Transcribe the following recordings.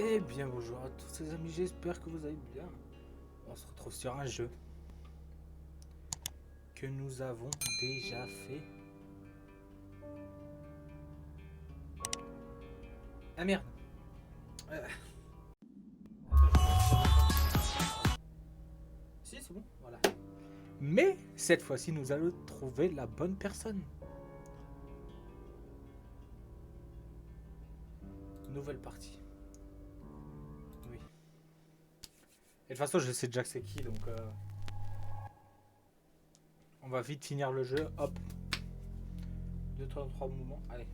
Eh bien bonjour à tous les amis, j'espère que vous allez bien. On se retrouve sur un jeu que nous avons déjà fait. Ah merde. Si c'est bon, voilà. Mais cette fois-ci nous allons trouver la bonne personne. Nouvelle partie. Oui. Et de toute façon je sais déjà que c'est qui, donc on va vite finir le jeu. Hop. 2, 3 mouvements. Allez.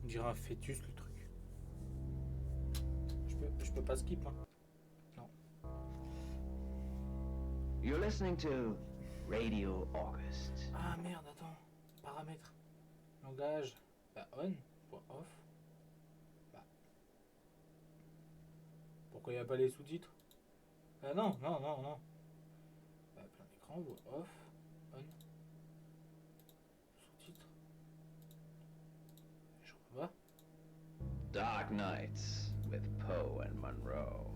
On dirait un fœtus le truc. Je peux pas skip, hein. Non. You're listening to Radio August. Ah merde, attends. Paramètres. Langage. Bah on. Off. Bah. Pourquoi il n'y a pas les sous-titres? Ah non. Bah, plein d'écran. Voix off. On. Sous-titres. Je revois. Dark Nights with Poe and Monroe.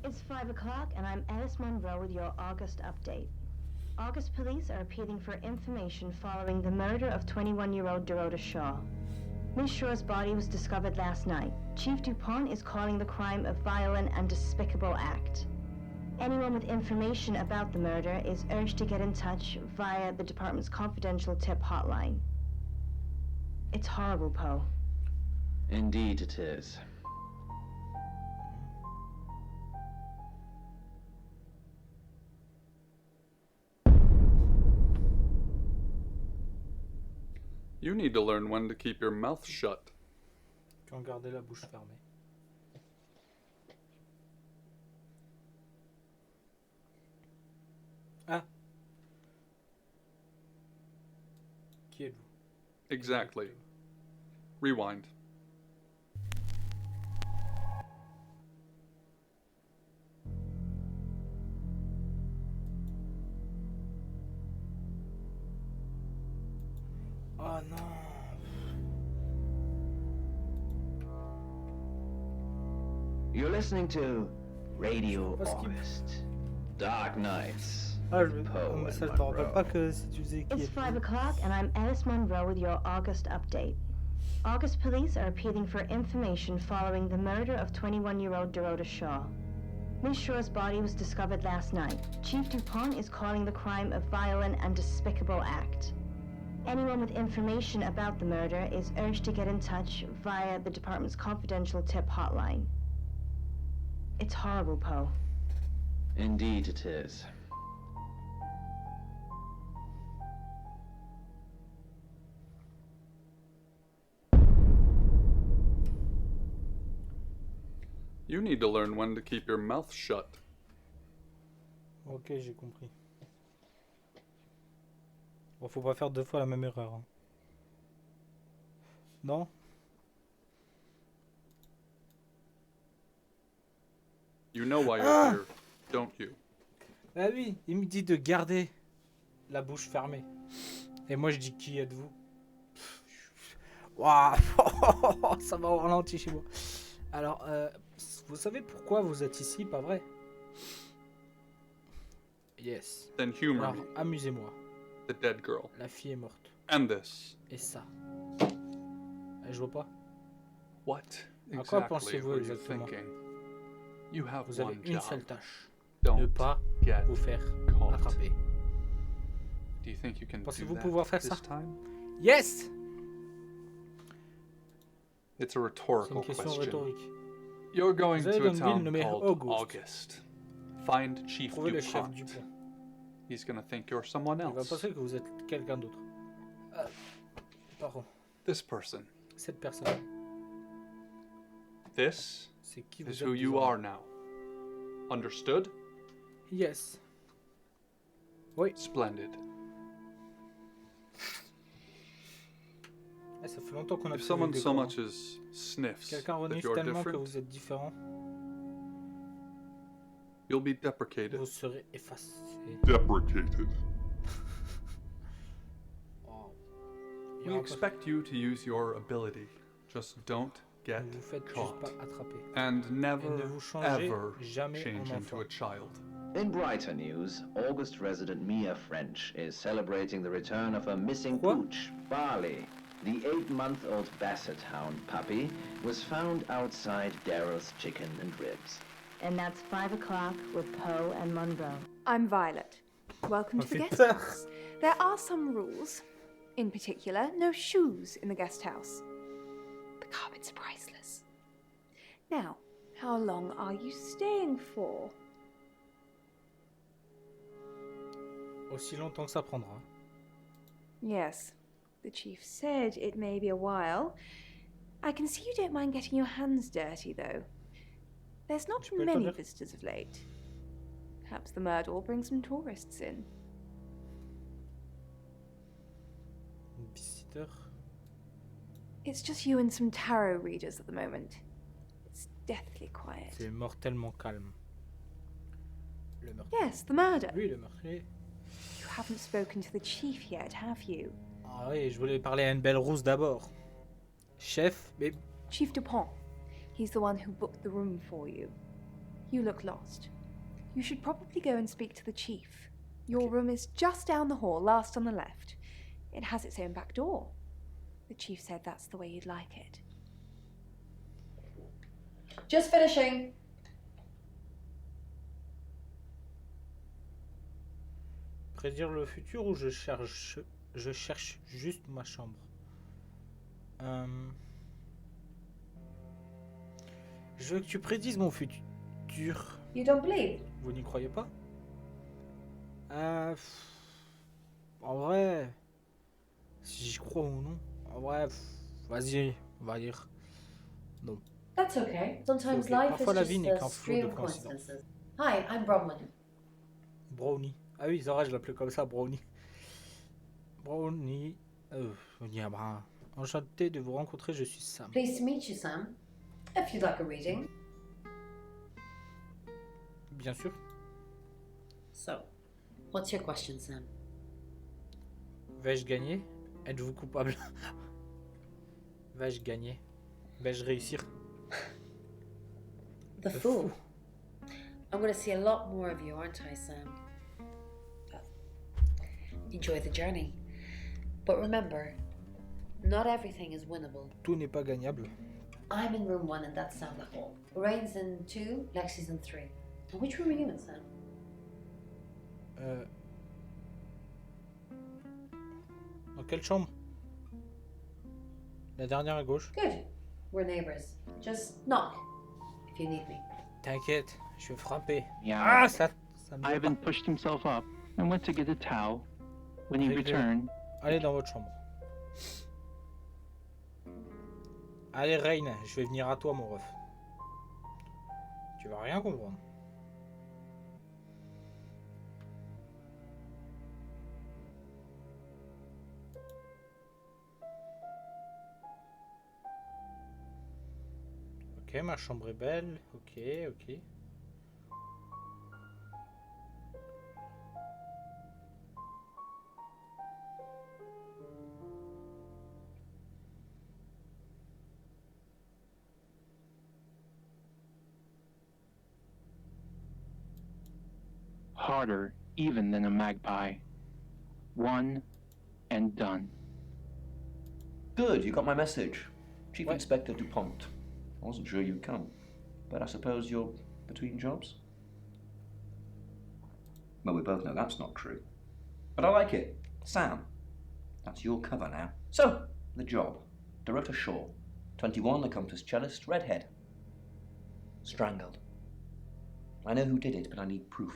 It's 5 o'clock and I'm Alice Monroe with your August update. August police are appealing for information following the murder of 21-year-old Dorota Shaw. Miss Shaw's body was discovered last night. Chief Dupont is calling the crime a violent and despicable act. Anyone with information about the murder is urged to get in touch via the department's confidential tip hotline. It's horrible, Poe. Indeed it is. You need to learn when to keep your mouth shut. Quand garder la bouche fermée. Ah. Qui êtes-vous? Exactly. Rewind. Oh non. You're listening to Radio August. Dark Nights Ah, with Poe and ça je me rappelle pas Monroe. que si tu faisais qui It's êtes-vous. 5 o'clock and I'm Alice Monroe with your August update. August police are appealing for information following the murder of 21-year-old Dorota Shaw. Miss Shaw's body was discovered last night. Chief Dupont is calling the crime a violent and despicable act. Anyone with information about the murder is urged to get in touch via the department's confidential tip hotline. It's horrible, Poe. Indeed it is. You need to learn when to keep your mouth shut. Ok, j'ai compris. Bon, faut pas faire deux fois la même erreur. Hein. Non? You know why you're here, don't you? Ah oui, il me dit de garder la bouche fermée. Et moi je dis qui êtes-vous? Waouh, ça va au ralenti chez moi. Alors, vous savez pourquoi vous êtes ici, pas vrai? Yes. Then humor Alors, me, amusez-moi. the dead girl. La fille est morte. And this. Et ça. Je vois pas. What À quoi exactly pensez-vous were you exactement? thinking? You have Vous avez one une job. seule tâche. Don't Ne pas get vous faire caught. attraper. Do you think you can do Pensez-vous that pouvoir faire this ça? time? Yes! It's a C'est rhetorical une question question. rhétorique. You're going Vous allez to a dans une ville town nommée called Auguste. August. Find Chief Trouvez le chef Dupont. Dupont. He's gonna think you're someone Il va else. penser que vous êtes quelqu'un d'autre. Pardon. This person. Cette personne. This C'est qui is vous who êtes you désormais. are now. Understood? Yes. Oui. Splendid. Eh, ça fait longtemps qu'on a If trouvé someone des so corps. much as sniffs Quelqu'un that renifle you're tellement que different, vous êtes différent, you'll be deprecated. vous serez effacé. Deprecated. Oh. We expect you to use your ability. Just don't get Ne vous faites juste caught. pas attraper. And Et never, ne vous changez ever jamais change en into enfant. a child. In brighter news, August resident Mia French is celebrating the return of her missing Quoi? pooch, Barley. The 8-month-old Basset Hound puppy was found outside Daryl's Chicken and Ribs. And that's 5 o'clock with Poe and Monroe. I'm Violet. Welcome Ça to the fait guest peur. house. There are some rules. In particular, no shoes in the guest house. The carpets are priceless. Now, how long are you staying for? Aussi longtemps que ça prendra. Yes, the chief said it may be a while. I can see you don't mind getting your hands dirty, though. There's not Tu peux le many dire? visitors of late. Perhaps the murder will bring some tourists in. Visiteur. It's just you and some tarot readers at the moment. It's deathly quiet. C'est mortellement calme. Le meurtrier. Yes, the murder. Lui, le meurtrier. You haven't spoken to the chief yet, have you? Ah oui, je voulais parler à une belle rousse d'abord. Chef, mais Chief Dupont. He's the one who booked the room for you. You look lost. You should probably go and speak to the chief. Your room is just down the hall, last on the left. It has its own back door. The chief said that's the way you'd like it. Just finishing. prédire le futur ou je cherche juste ma chambre. Je veux que tu prédises mon futur. You don't believe? Vous n'y croyez pas? En vrai, si j'y crois ou non. En vrai, vas-y, on va dire non. That's okay. Sometimes C'est ok. life Parfois, la is vie just n'est a qu'un flot stream de of coïncidences. coincidences. Hi, I'm Bronwyn. Brownie. Ah oui, c'est vrai, je l'appelais comme ça, Brownie. Brownie. Enchanté de vous rencontrer, je suis Sam. Pleased to meet you, Sam. If you'd like a reading. Bien sûr. So, what's your question, Sam? Vais-je gagner? Êtes-vous coupable? Vais-je gagner? Vais-je réussir? The Fool. I'm going to see a lot more of you, aren't I, Sam? Enjoy the journey. But remember, not everything is winnable. Tout n'est pas gagnable. I'm in room 1 and that's down the hall. Lorraine's in 2, Lexi's in 3. And which room are you in, Sam? Dans quelle chambre? La dernière à gauche. Good. We're neighbors. Just knock if you need me. T'inquiète, je vais frapper. Yeah. Ah, ça me dit Ivan pushed himself up and went to get a towel. When he Réglé. returned, pas. Allez dans votre chambre. Allez, Rain, je vais venir à toi, mon ref. Tu vas rien comprendre. Ok, ma chambre est belle. Ok, ok. harder even than a magpie. One and done. Good, you got my message. Chief What? Inspector DuPont. I wasn't sure you'd come, but I suppose you're between jobs? Well, we both know that's not true. But I like it. Sam, that's your cover now. So, the job. Dorota Shaw, 21, accomplished cellist, redhead. Strangled. I know who did it, but I need proof.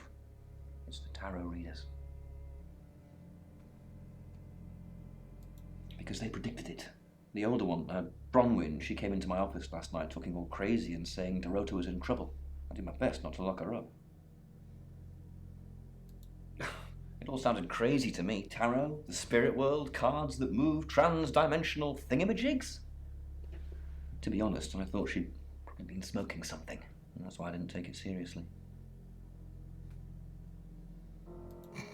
It's the tarot readers. Because they predicted it. The older one, Bronwyn, she came into my office last night talking all crazy and saying Dorota was in trouble. I did my best not to lock her up. It all sounded crazy to me. Tarot, the spirit world, cards that move, trans-dimensional thingamajigs. To be honest, I thought she'd probably been smoking something, and that's why I didn't take it seriously.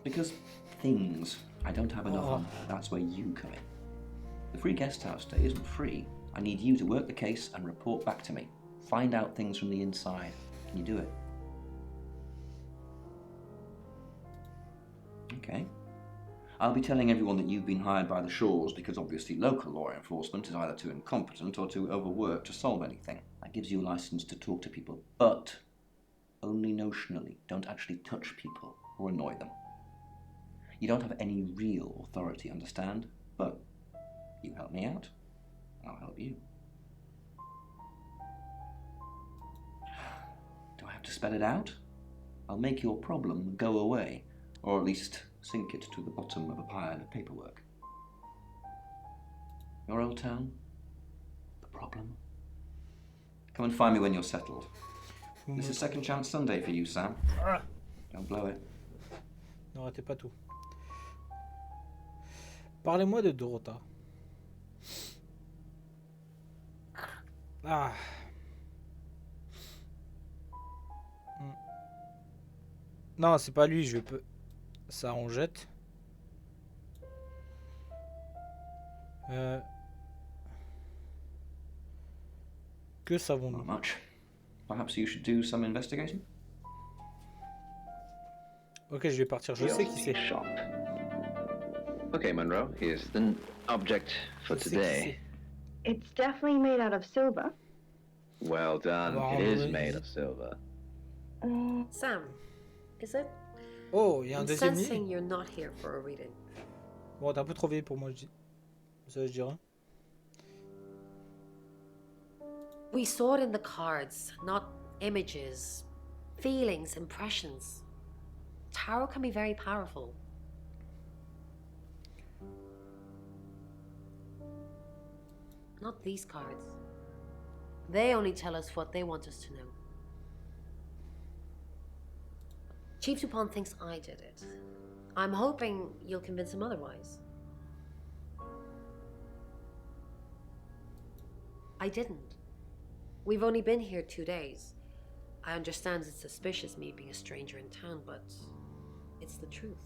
Because things I don't have enough on, that's where you come in. The free guest house stay isn't free, I need you to work the case and report back to me. Find out things from the inside. Can you do it? Okay. I'll be telling everyone that you've been hired by the Shaws because obviously local law enforcement is either too incompetent or too overworked to solve anything. That gives you a license to talk to people, but only notionally. Don't actually touch people or annoy them. You don't have any real authority, understand? But you help me out, I'll help you. Do I have to spell it out? I'll make your problem go away, or at least sink it to the bottom of a pile of paperwork. Your old town? The problem? Come and find me when you're settled. This is Second Chance Sunday for you, Sam. Don't blow it. Ne ratez pas tout. Parlez-moi de Dorota. Ah. Non, c'est pas lui, je peux. Ça, on jette. Que savons-nous? Not much. Perhaps you should do some investigating. Ok, je vais partir. Je sais qui c'est. Shop. Okay, Monroe, here's the object for Je sais qui today. It's definitely made out of silver. Well done. Wow, It is really? made of silver. Sam, is it? Oh, il y a un I'm deuxième sensing lit. you're not here for a reading. Bon, t'es un peu trop vieille pour moi, je dis. Ça, je dirais. We saw it in the cards, not images, feelings, impressions. Tarot can be very powerful. Not these cards. They only tell us what they want us to know. Chief Dupont thinks I did it. I'm hoping you'll convince him otherwise. I didn't. We've only been here 2 days. I understand it's suspicious me being a stranger in town, but it's the truth.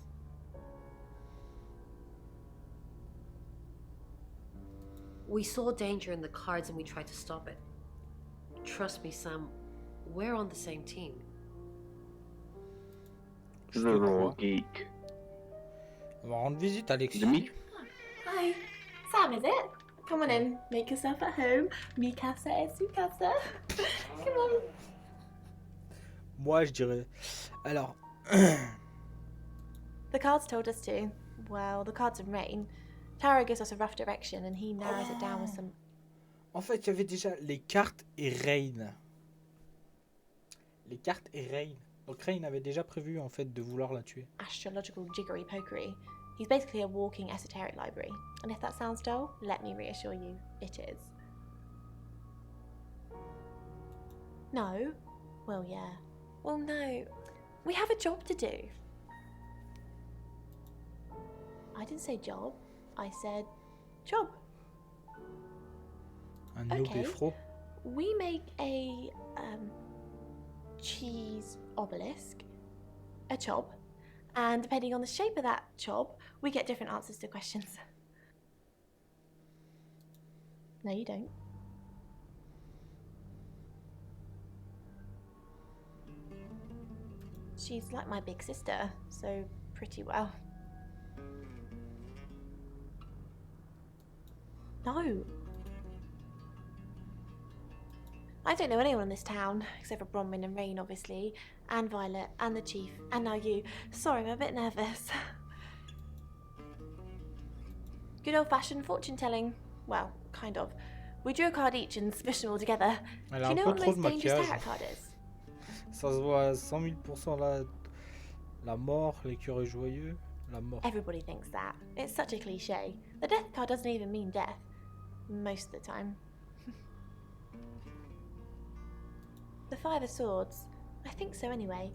We saw danger in the cards and we tried to stop it. Trust me, Sam, we're on the same team. Je te Little crois. geek. On va rendre visite à Alexis. Demi? Hi, Sam, is it? Come on in, make yourself at home. Mi casa es su casa. Come on. Moi, je dirais. Alors. The cards told us to. Well, the cards and rain. Taro gives us a rough direction and he narrows it down with some... En fait, il y avait déjà les cartes et Rain. Les cartes et Rain. Donc Rain avait déjà prévu en fait de vouloir la tuer. astrological jiggery pokery. He's basically a walking esoteric library. And if that sounds dull, let me reassure you, it is. No? Well, yeah. Well, no. We have a job to do. I didn't say job. I said job. Un noob Okay. effro. We make a cheese obelisk, a chob, and depending on the shape of that chob, we get different answers to questions. No, you don't. She's like my big sister, so pretty well. No. I don't know anyone in this town, except for Bronwyn and Rain, obviously, and Violet, and the Chief, and now you. Sorry, I'm a bit nervous. Good old-fashioned fortune-telling. Well, kind of. We drew a card each and smushed them all together. Elle Do a you un know peu what the trop de most dangerous maquillage. tarot card is? Ça se voit à 100 000% la mort, l'écureuil joyeux, la mort. Everybody thinks that. It's such a cliche. The death card doesn't even mean death. Most of the time. The Five of Swords. I think so anyway.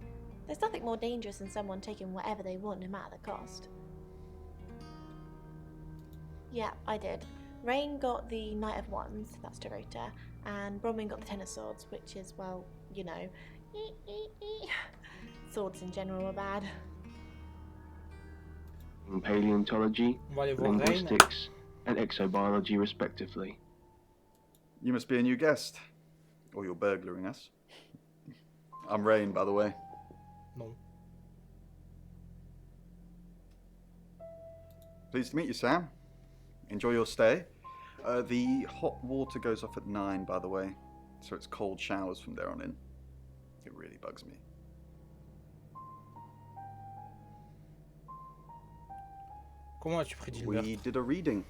There's nothing more dangerous than someone taking whatever they want no matter the cost. Yeah, I did. Rain got the Knight of Wands, that's Dorota, and Bronwyn got the Ten of Swords, which is, well, you know. Swords in general are bad. Paleontology, On va aller voir Rain. linguistics, and exobiology respectively. You must be a new guest. Or you're burglaring us. I'm Rain, by the way. Non. Pleased to meet you, Sam. Enjoy your stay. The hot water goes off at 9, by the way. So it's cold showers from there on in. It really bugs me. Comment as-tu prédit le We meurtre? did a reading.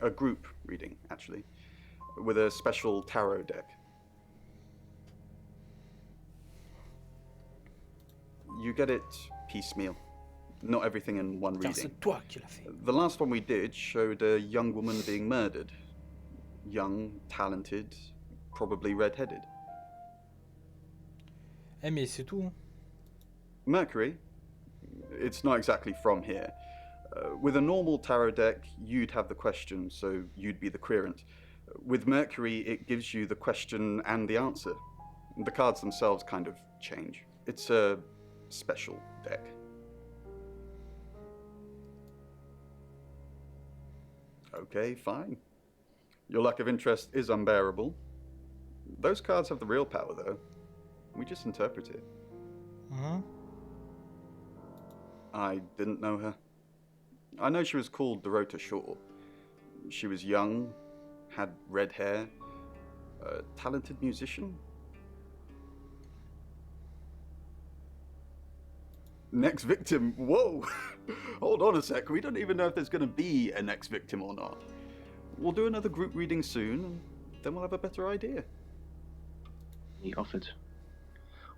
A group reading, actually. With a special tarot deck. You get it piecemeal. Not everything in one Car reading. c'est toi qui l'as fait. The last one we did showed a young woman being murdered. Young, talented, probably red-headed. Eh mais c'est tout. Hein. Mercury? It's not exactly from here. With a normal tarot deck, you'd have the question, so you'd be the querent. With Mercury, it gives you the question and the answer. The cards themselves kind of change. It's a special deck. Okay, fine. Your lack of interest is unbearable. Those cards have the real power, though. We just interpret it. Mhm. I didn't know her. I know she was called Dorota Shaw. She was young, had red hair, a talented musician. Next victim? Whoa! Hold on a sec, we don't even know if there's going to be a next victim or not. We'll do another group reading soon, and then we'll have a better idea. He offered.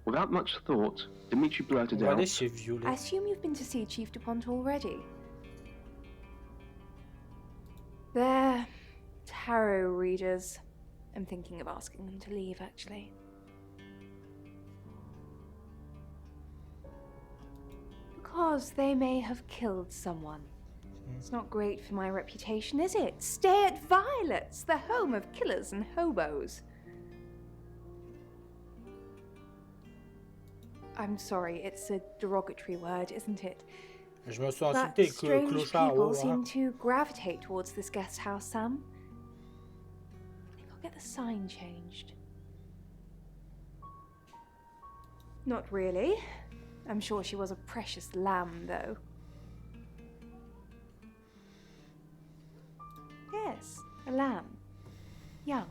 Without much thought, Dimitri blurted On va aller out, chez Violet. I assume you've been to see Chief DuPont already. They're tarot readers. I'm thinking of asking them to leave, actually. Because they may have killed someone. It's not great for my reputation, is it? Stay at Violet's, the home of killers and hobos. I'm sorry, it's a derogatory word, isn't it? Je me suis But insulté que strange clochard. people Oh, seem hein. to gravitate towards this guest house, Sam. I think I'll get the sign changed. Not really. I'm sure she was a precious lamb, though. Yes, a lamb. Young.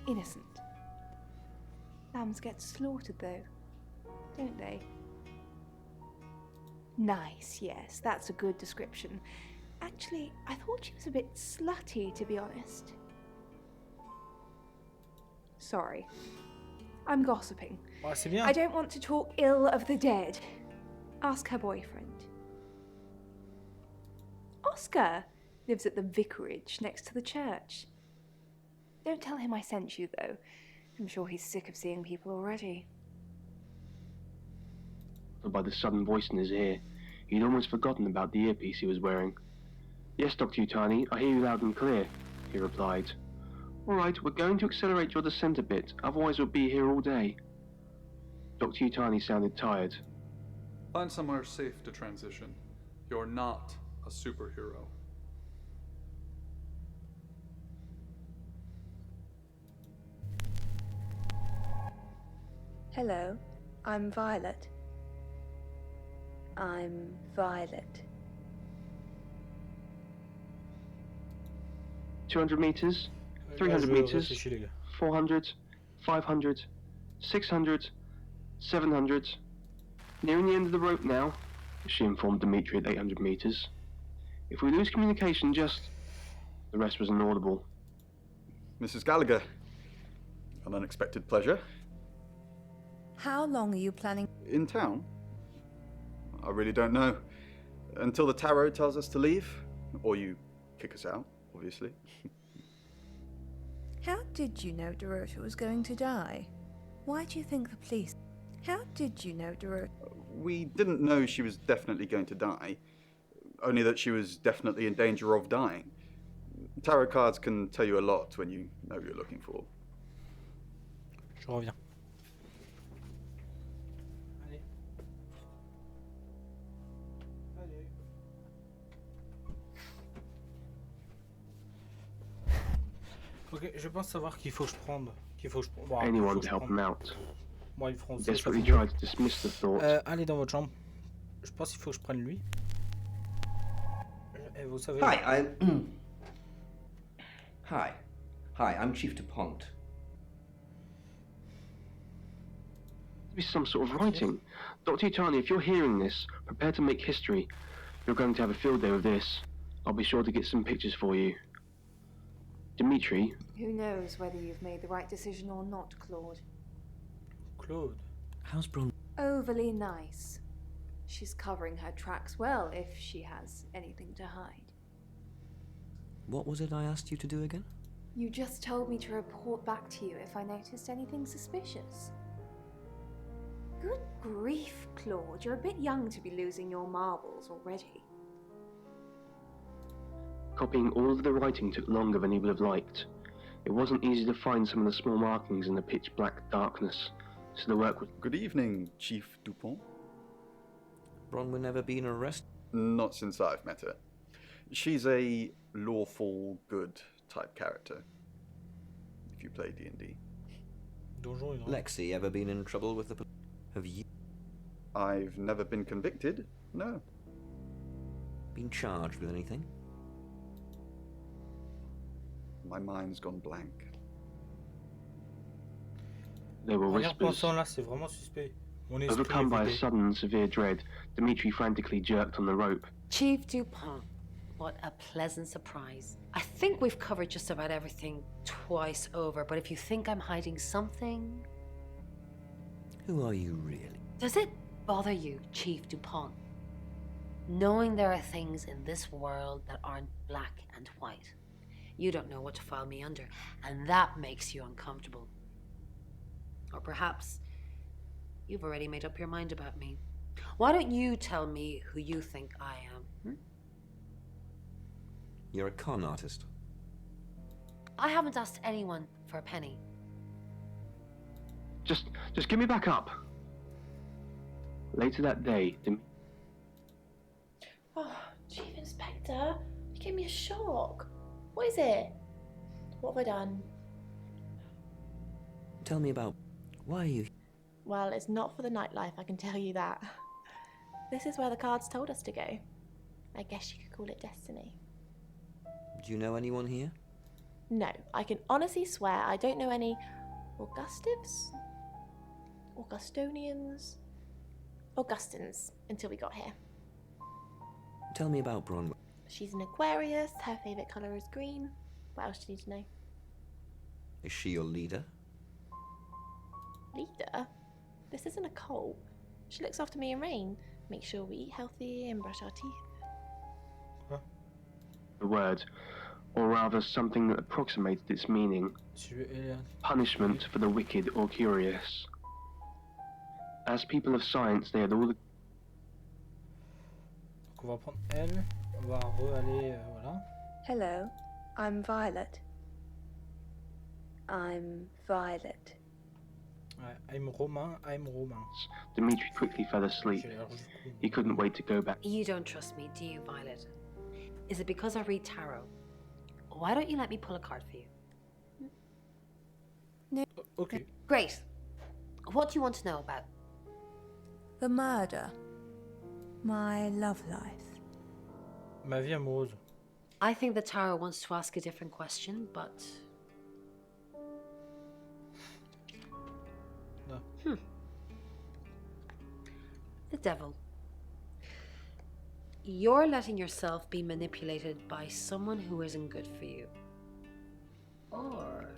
Innocent. Lambs get slaughtered, though, don't they? Nice, yes, that's a good description. Actually, I thought she was a bit slutty, to be honest. Sorry. I'm gossiping. Ouais, c'est bien. I don't want to talk ill of the dead. Ask her boyfriend. Oscar lives at the vicarage next to the church. Don't tell him I sent you, though. I'm sure he's sick of seeing people already. by the sudden voice in his ear. He'd almost forgotten about the earpiece he was wearing. "Yes, Dr. Utani, I hear you loud and clear," he replied. "All right, we're going to accelerate your descent a bit, otherwise we'll be here all day." Dr. Utani sounded tired. Find somewhere safe to transition. You're not a superhero. Hello, I'm Violet. I'm Violet. 200 meters, Là, 300 je meters, réfléchis, les gars. 400, 500, 600, 700. Nearing the end of the rope now, she informed Dimitri at 800 meters. If we lose communication, just... The rest was inaudible. Mrs. Gallagher, an unexpected pleasure. How long are you planning? In town? I really don't know. Until the tarot tells us to leave, or you kick us out, obviously. How did you know Dorota was going to die? Why do you think the police... How did you know Dorota... We didn't know she was definitely going to die, only that she was definitely in danger of dying. Tarot cards can tell you a lot when you know what you're looking for. Je reviens. Allez. Allez. Ok, je pense savoir qu'il faut que je prenne. Bon, anyone faut to que je help prenne. him out. Bon, ils feront He ça, ça desperately fait deux. tried to dismiss the thought. Allez dans votre chambre. Je pense qu'il faut que je prenne lui. Et vous savez. Hi, I'm. Hi. Hi, I'm Chief DuPont. Be some sort of writing. Dr. Utani, if you're hearing this, prepare to make history. You're going to have a field day with this. I'll be sure to get some pictures for you. Dimitri, Who knows whether you've made the right decision or not, Claude? Claude. How's Bron? Overly nice. She's covering her tracks well if she has anything to hide. What was it I asked you to do again? You just told me to report back to you if I noticed anything suspicious. Good grief, Claude. You're a bit young to be losing your marbles already. copying all of the writing took longer than he would have liked. It wasn't easy to find some of the small markings in the pitch black darkness, so the work was... Good evening, Chief Dupont. Bronwyn never been arrested? Not since I've met her. She's a lawful good type character, if you play D&D. Lexi ever been in trouble with the police? Have you I've never been convicted, no. been charged with anything? My mind's gone blank. There were En y whispers. repensant là, c'est vraiment suspect. Mon esprit Overcome by a vidé. sudden and severe dread, Dimitri frantically jerked on the rope. Chief Dupont, what a pleasant surprise. I think we've covered just about everything twice over, but if you think I'm hiding something... Who are you really? Does it bother you, Chief Dupont, knowing there are things in this world that aren't black and white? You don't know what to file me under, and that makes you uncomfortable. Or perhaps you've already made up your mind about me. Why don't you tell me who you think I am? You're a con artist. I haven't asked anyone for a penny. Just give me back up. Later that day, Oh, Chief Inspector, you gave me a shock. What is it? What have I done? Tell me about... Why are you... Well, it's not for the nightlife, I can tell you that. This is where the cards told us to go. I guess you could call it destiny. Do you know anyone here? No, I can honestly swear I don't know any Augustives? Augustonians? Augustins until we got here. Tell me about Bronwyn. She's an Aquarius, her favourite colour is green. What else do you need to know? Is she your leader? Leader? This isn't a cult. She looks after me and Rain. Make sure we eat healthy and brush our teeth. the word, or rather something that approximated its meaning. Punishment for the wicked or curious. As people of science, they had all the... Donc on va prendre elle, on va re-aller, voilà. Hello, I'm Violet. I'm Violet. Ouais, I'm Romain. Dimitri quickly fell asleep. He couldn't wait to go back. You don't trust me, do you, Violet? Is it because I read tarot? Why don't you let me pull a card for you? No. Okay. Great. What do you want to know about? The murder. My love life. Ma vie amoureuse. I think the tarot wants to ask a different question, but... No. The devil. You're letting yourself be manipulated by someone who isn't good for you. Or...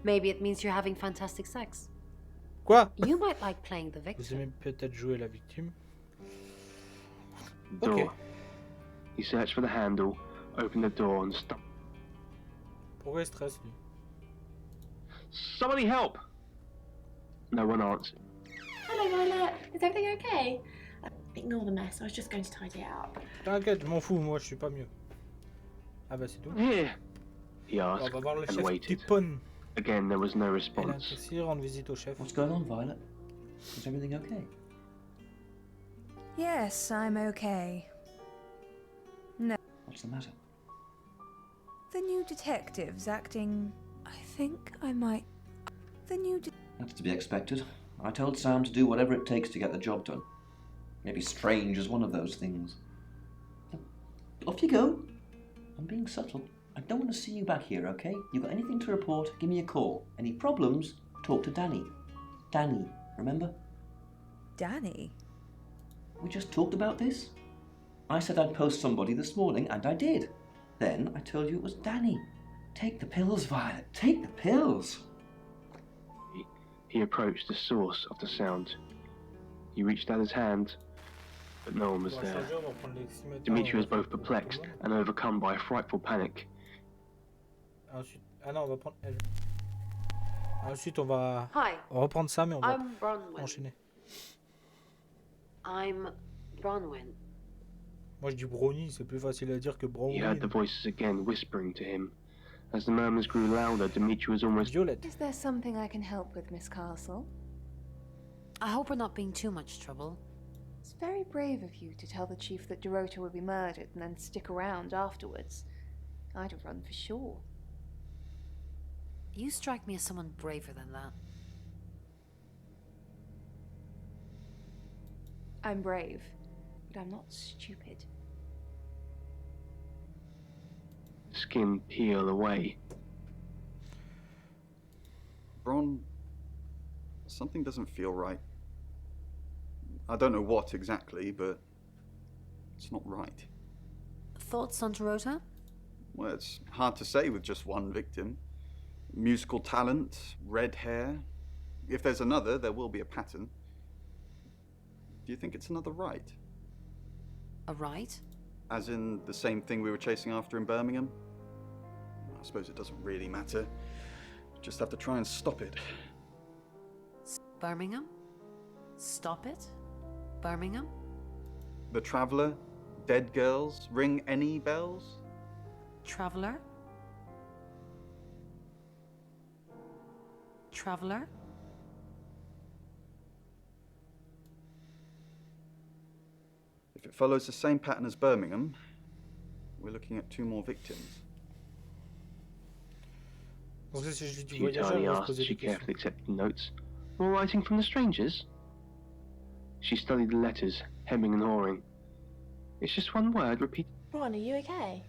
maybe it means you're having fantastic sex. Quoi? You might like playing the Vous victim. aimez peut-être jouer la victime. Door. Okay. He searched for the handle, opened the door and stopped. Pourquoi il stresse lui? Somebody help! No one answered. Hello, Violet. Is everything okay? Ignore the mess. I was just going to tidy it up. T'inquiète, je m'en fous, moi je suis pas mieux. Ah bah c'est tout. Here, he On asked va voir le and chef waited. Dupont. Again, there was no Elle a response. apprécié rendre visite au chef. What's going on, Violet? Is everything okay? Yes, I'm okay. No. What's the matter? The new detective's acting... I think I might... The new That's to be expected. I told Sam to do whatever it takes to get the job done. Maybe strange is one of those things. Off you go. I'm being subtle. I don't want to see you back here, okay? You got anything to report, give me a call. Any problems, talk to Danny. Danny, remember? Danny? We just talked about this. I said I'd post somebody this morning, and I did. Then I told you it was Danny. Take the pills, Violet. Take the pills. He approached the source of the sound. He reached out his hand, but no one was there. Dimitri was both perplexed and overcome by a frightful panic. Ensuite, ah non, on va prendre elle. Ensuite, on va reprendre ça, mais on va enchaîner. I'm Bronwyn. Moi, je dis Brownie, c'est plus facile à dire que Brownie. He heard the voices again whispering to him. As the murmurs grew louder, Dimitri was almost... Violette. Is there something I can help with, Miss Castle? I hope we're not being too much trouble. It's very brave of you to tell the chief that Dorota will be murdered and then stick around afterwards. I'd have run for sure. You strike me as someone braver than that. I'm brave, but I'm not stupid. Skin peel away. Bron, something doesn't feel right. I don't know what exactly, but it's not right. Thoughts on Dorota? Well, it's hard to say with just one victim. Musical talent, red hair. If there's another, there will be a pattern. Do you think it's another right? A right? As in the same thing we were chasing after in Birmingham? I suppose it doesn't really matter. Just have to try and stop it. Birmingham? Stop it? Birmingham? The Traveller? Dead girls? Ring any bells? Traveller? Traveller? If it follows the same pattern as Birmingham, we're looking at 2 more victims. Tiny asked as she carefully accepted the notes. More writing from the strangers? She studied the letters, hemming and hawing. It's just one word, repeat. Ron, are you okay?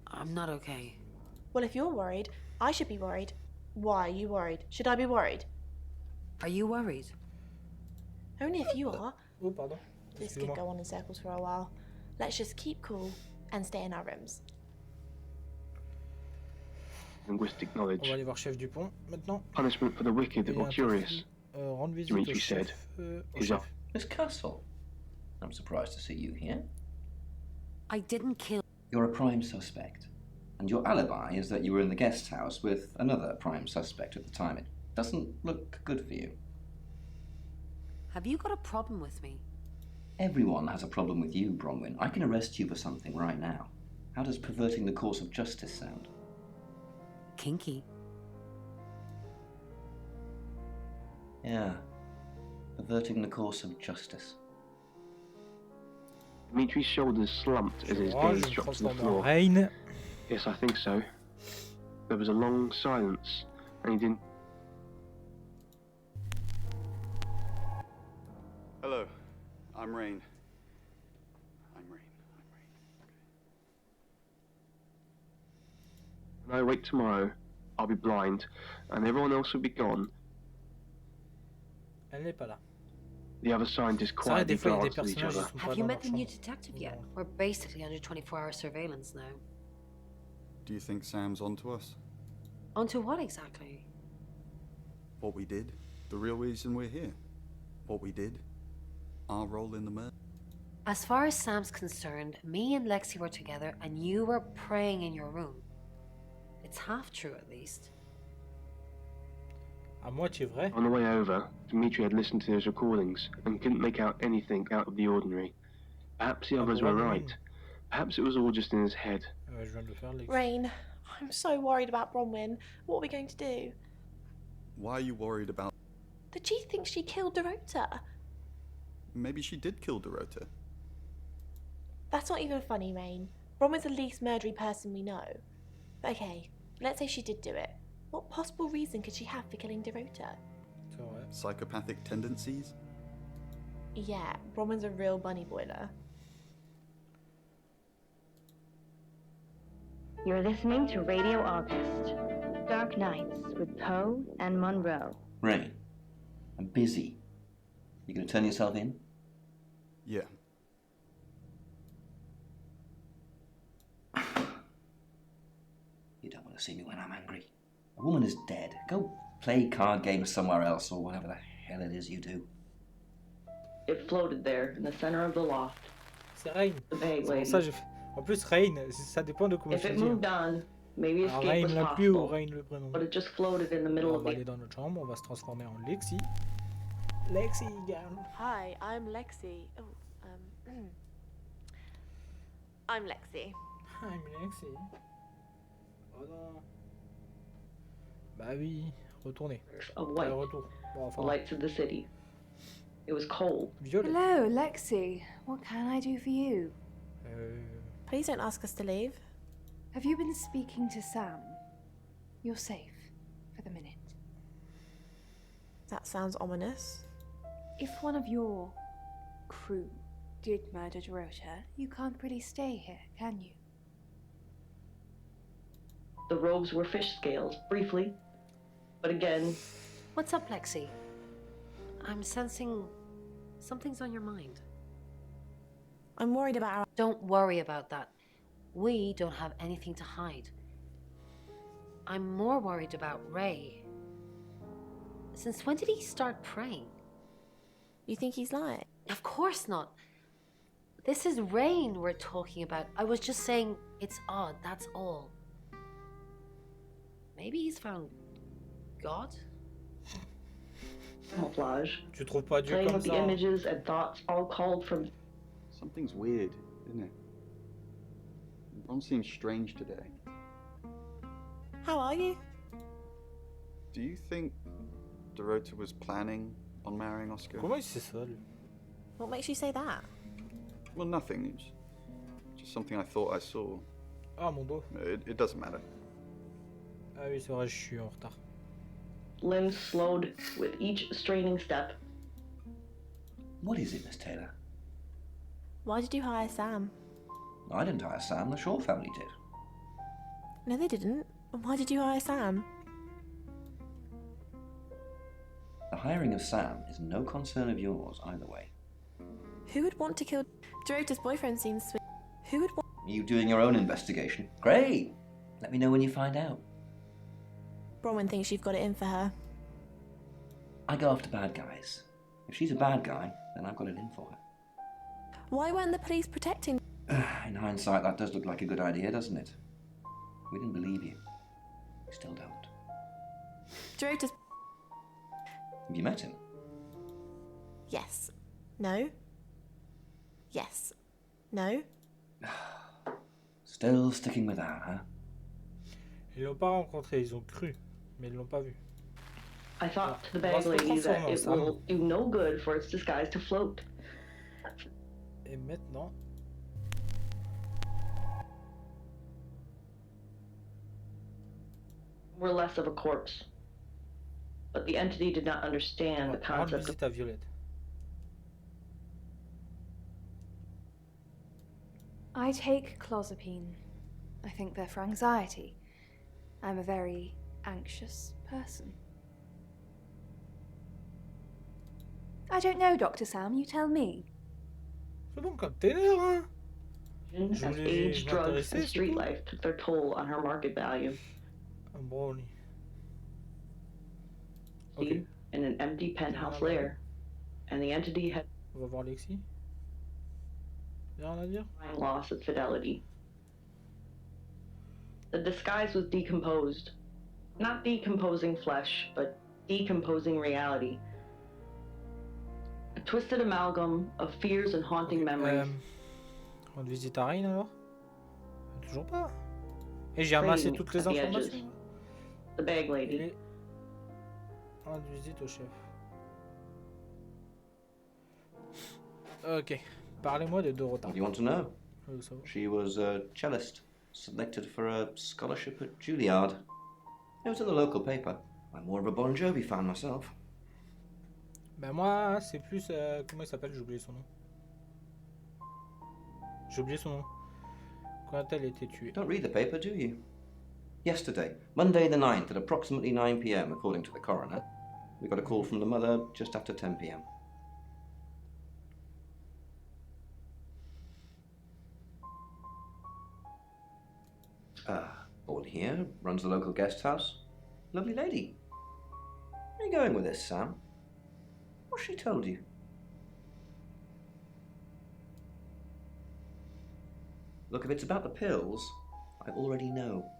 I'm not okay. Well, if you're worried, I should be worried. Why are you worried? Should I be worried? Are you worried? Only if you are. Oh, pardon. This could go on in circles for a while. Let's just keep cool and stay in our rooms. Linguistic knowledge. On va aller voir Chef Dupont maintenant. Punishment for the wicked or curious. Rendre visite Dimitri au said. chef. Miss Castle, I'm surprised to see you here. I didn't kill. You're a prime suspect, and your alibi is that you were in the guest house with another prime suspect at the time. It doesn't look good for you. Have you got a problem with me? Everyone has a problem with you, Bronwyn. I can arrest you for something right now. How does perverting the course of justice sound? Kinky. Yeah. Perverting the course of justice. Dimitri's shoulders slumped as his gaze dropped to the floor. Yes, I think so. There was a long silence, and he didn't... Hello, I'm Rain. When I wake tomorrow, I'll be blind, and everyone else will be gone. Elle n'est pas là. The other scientists quietly glanced at each other. Have you met the new detective yet? We're basically under 24-hour surveillance now. Do you think Sam's onto us? Onto what exactly? What we did. The real reason we're here. What we did. Our role in the murder. As far as Sam's concerned, me and Lexi were together and you were praying in your room. It's half true, at least. À moitié vrai. On the way over, Dimitri had listened to those recordings and couldn't make out anything out of the ordinary. Perhaps the others were right. Perhaps it was all just in his head. Rain, I'm so worried about Bronwyn. What are we going to do? Why are you worried about... The chief thinks she killed Dorota. Maybe she did kill Dorota. That's not even funny, Rain. Bronwyn's the least murdery person we know. But okay, let's say she did do it. What possible reason could she have for killing Dorota? C'est vrai. Psychopathic tendencies? Yeah, Bronwyn's a real bunny boiler. You're listening to Radio August. Dark Nights with Poe and Monroe. Ray, I'm busy. You gonna turn yourself in? Yeah. You don't want to see me when I'm angry. A woman is dead. Go play card games somewhere else or whatever the hell it is you do. It floated there in the center of the loft. C'est Rain. The bag C'est pour lady. ça que j'ai fait. En plus, Rain, ça dépend de comment If tu it dis. moved on, maybe Alors, escape Rain was l'a plus ou possible. Rain le prénom. But it just floated in the middle On of va the... aller dans notre chambre, on va se transformer en Lexi. Lexi, girl. Hi, I'm Lexi. Oh, I'm Lexi. I'm Lexi. Oh non. Bah oui, retournez. Of white, Retour. Bon, the enfin. lights of the city. It was cold. Violet. Hello, Lexi. What can I do for you? Please don't ask us to leave. Have you been speaking to Sam? You're safe for the minute. That sounds ominous. If one of your crew did murder Dorota, you can't really stay here, can you? The robes were fish scales, briefly. But again... What's up, Lexi? I'm sensing something's on your mind. I'm worried about our... Don't worry about that. We don't have anything to hide. I'm more worried about Ray. Since when did he start praying? You think he's lying? Of course not. This is Rain we're talking about. I was just saying it's odd, that's all. Maybe he's found God? Camouflage. Tu trouves pas Dieu Playing comme with the ça? images and thoughts all called from... Something's weird, isn't it? Ron seems strange today. How are you? Do you think Dorota was planning on marrying Oscar? Comment il sait ça, lui? What makes you say that? Well, nothing. It's just something I thought I saw. Ah, mon dos. It doesn't matter. Ah oui, c'est vrai, je suis en retard. Limbs slowed with each straining step. What is it, Miss Taylor? Why did you hire Sam? I didn't hire Sam, the Shaw family did. No, they didn't. Why did you hire Sam? The hiring of Sam is no concern of yours either way. Who would want to kill... Dorota's boyfriend seems sweet. Who would want... You doing your own investigation? Great! Let me know when you find out. Bronwyn thinks you've got it in for her. I go after bad guys. If she's a bad guy, then I've got it in for her. Why weren't the police protecting... In hindsight, that does look like a good idea, doesn't it? We didn't believe you. We still don't. Dorota's... Have you met him? Yes. No. Yes. No. Still sticking with that, huh? Ils l'ont pas rencontré, ils ont cru, mais ils l'ont pas vu. I thought to the bag lady that it will do no good for its disguise to float. Et maintenant... We're less of a corpse. But the entity did not understand the Rendre concept visite à Violette. I take clozapine. I think they're for anxiety. I'm a very anxious person. I don't know, Dr. Sam, you tell me. C'est bon, container, hein? as age, drugs, and street life took their toll on her market value. Un brownie. Okay. In an empty penthouse lair, and the entity had On va voir Lexi. Y'a rien à dire? loss of fidelity. The disguise was decomposed. Not decomposing flesh, but decomposing reality. A twisted amalgam of fears and haunting memories. Rendre visite à Rain alors? Toujours pas. Et j'ai ramassé toutes les informations. The bag lady. Rendre visite au chef. Ok. Parlez-moi de Dorota. What do you want to know? She was a cellist, selected for a scholarship at Juilliard. It was in the local paper. I'm more of a Bon Jovi fan myself. Ben moi, c'est plus... comment il s'appelle? J'ai oublié son nom. J'ai oublié son nom. Quand a-t-elle été tuée? Don't read the paper, do you? Yesterday, Monday the 9th, at approximately 9 p.m, according to the coroner, we got a call from the mother just after 10 p.m. Born here, runs the local guest house. Lovely lady. Where are you going with this, Sam? What's she told you? Look, if it's about the pills, I already know.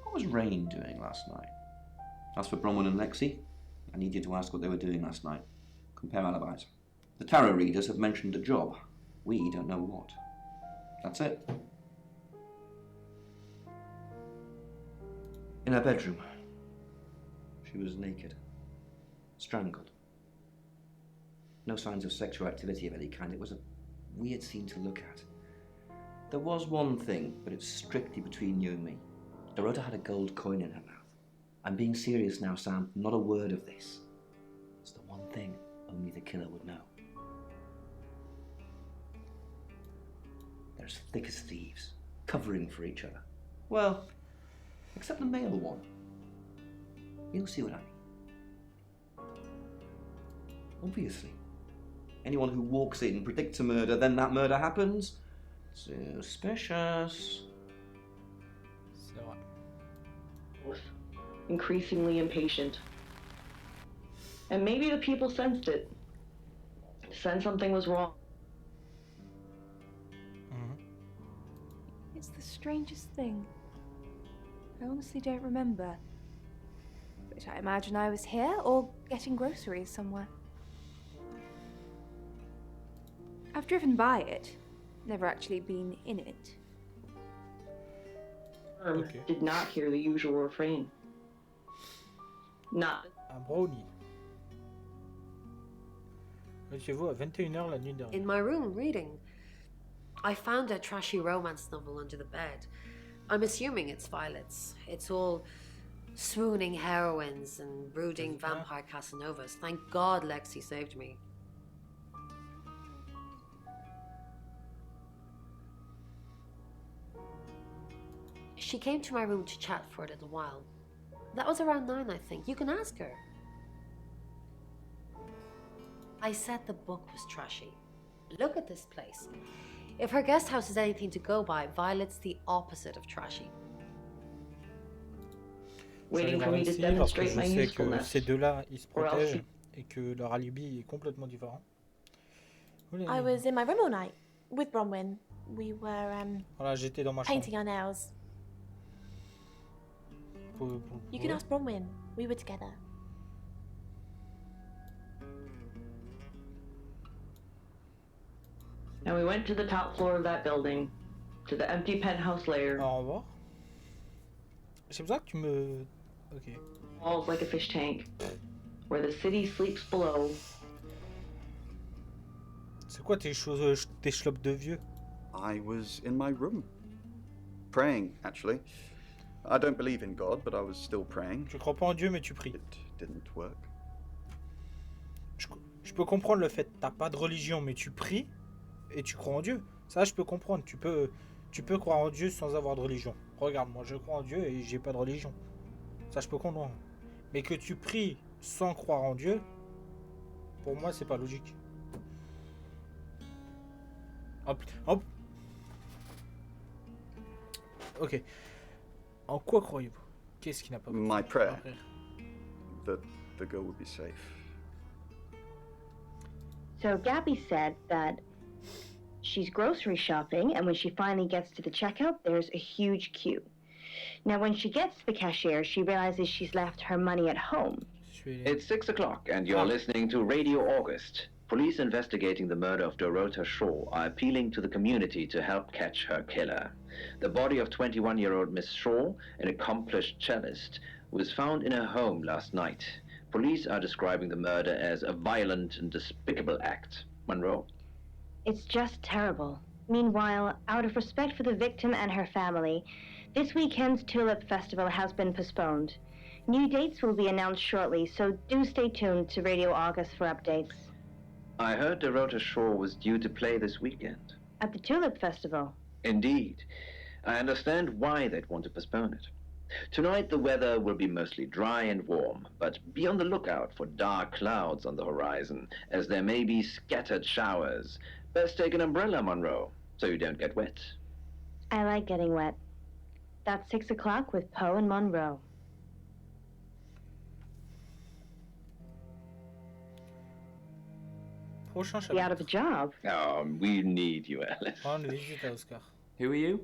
What was Rain doing last night? As for Bronwyn and Lexi, I need you to ask what they were doing last night. Compare alibis. The tarot readers have mentioned a job. We don't know what. That's it. In her bedroom, she was naked, strangled. No signs of sexual activity of any kind. It was a weird scene to look at. There was one thing, but it's strictly between you and me. Dorota had a gold coin in her mouth. I'm being serious now, Sam. Not a word of this. It's the one thing only the killer would know. They're as thick as thieves, covering for each other. Well, except the male one. You'll see what I mean. Obviously. Anyone who walks in, predicts a murder, then that murder happens. Suspicious. C'est vrai. Increasingly impatient. And maybe the people sensed it. Sensed something was wrong. It's the strangest thing. I honestly don't remember. But I imagine I was here or getting groceries somewhere. I've driven by it, never actually been in it. Did not hear the usual refrain. Not. Un brownie. Étiez-vous à 21h la nuit dernière? In my room, reading. I found a trashy romance novel under the bed. I'm assuming it's Violet's. It's all swooning heroines and brooding vampire Casanovas. Thank God Lexi saved me. She came to my room to chat for a little while. That was around 9, I think. You can ask her. I said the book was trashy. Look at this place. If her guest house is anything to go by, Violet's the opposite of trashy. Waiting for me to demonstrate my usefulness. Ces deux-là, ils se protègent et que leur alibi est complètement différent. I was in my room all night with Bronwyn. We were Voilà, j'étais dans ma chambre. painting our nails. You can ask Bronwyn. We were together. And we went to the top floor of that building, to the empty penthouse layer. Au revoir. J'ai besoin que tu me... Ok. Walls like a fish tank, where the city sleeps below. C'est quoi tes choses, tes schlopes de vieux? I was in my room. Praying, actually. I don't believe in God, but I was still praying. Tu crois pas en Dieu, mais tu pries. It didn't work. Je peux comprendre le fait que t'as pas de religion, mais tu pries et tu crois en Dieu. Ça, je peux comprendre. Tu peux croire en Dieu sans avoir de religion. Regarde, moi, je crois en Dieu et j'ai pas de religion. Ça, je peux comprendre. Mais que tu pries sans croire en Dieu, pour moi, c'est pas logique. Hop, hop. Ok. En quoi croyez-vous? Qu'est-ce qui n'a pas... My prayer. That the girl would be safe. So Gabby said that she's grocery shopping, and when she finally gets to the checkout, there's a huge queue. Now, when she gets to the cashier, she realizes she's left her money at home. It's 6 o'clock, and you're listening to Radio August. Police investigating the murder of Dorota Shaw are appealing to the community to help catch her killer. The body of 21-year-old Miss Shaw, an accomplished cellist, was found in her home last night. Police are describing the murder as a violent and despicable act. Monroe? It's just terrible. Meanwhile, out of respect for the victim and her family, this weekend's Tulip Festival has been postponed. New dates will be announced shortly, so do stay tuned to Radio August for updates. I heard Dorota Shore was due to play this weekend. At the Tulip Festival? Indeed. I understand why they'd want to postpone it. Tonight the weather will be mostly dry and warm, but be on the lookout for dark clouds on the horizon, as there may be scattered showers. Best take an umbrella, Monroe, so you don't get wet. I like getting wet. That's 6 o'clock with Poe and Monroe. Prochain Be out of a job. Oh, we need you, Alice. Oh, on est digital, Oscar. Who are you?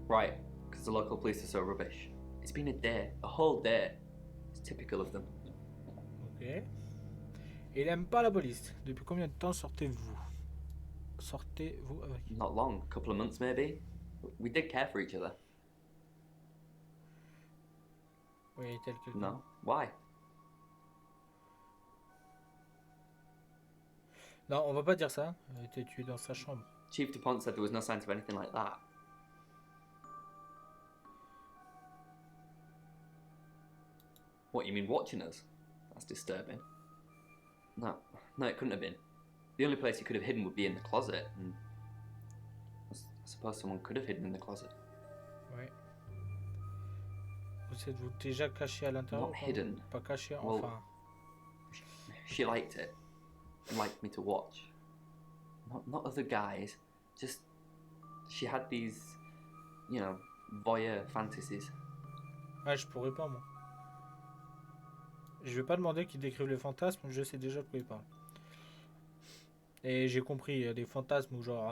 Right, because the local police are so rubbish. It's been a day, a whole day. It's typical of them. Ok. Il aime pas la police. Depuis combien de temps sortez-vous? Sortez-vous avec? Not long, a couple of months maybe. We did care for each other. Oui, tel que. No, why? Non, on va pas dire ça. Tu es dans sa chambre. Chief DuPont said there was no signs of anything like that. What, you mean watching us? That's disturbing. No, it couldn't have been. The only place he could have hidden would be in the closet, and I suppose someone could have hidden in the closet. Ouais. Vous êtes-vous déjà caché à l'intérieur? Not hidden. Pas caché, Well, enfin. She liked it, and liked me to watch. Not other guys, just she had these, you know, voyeur fantasies. Ah, je pourrais pas, moi. Je vais pas demander qu'il décrive les fantasmes, je sais déjà de quoi il parle. Et j'ai compris, il y a des fantasmes où genre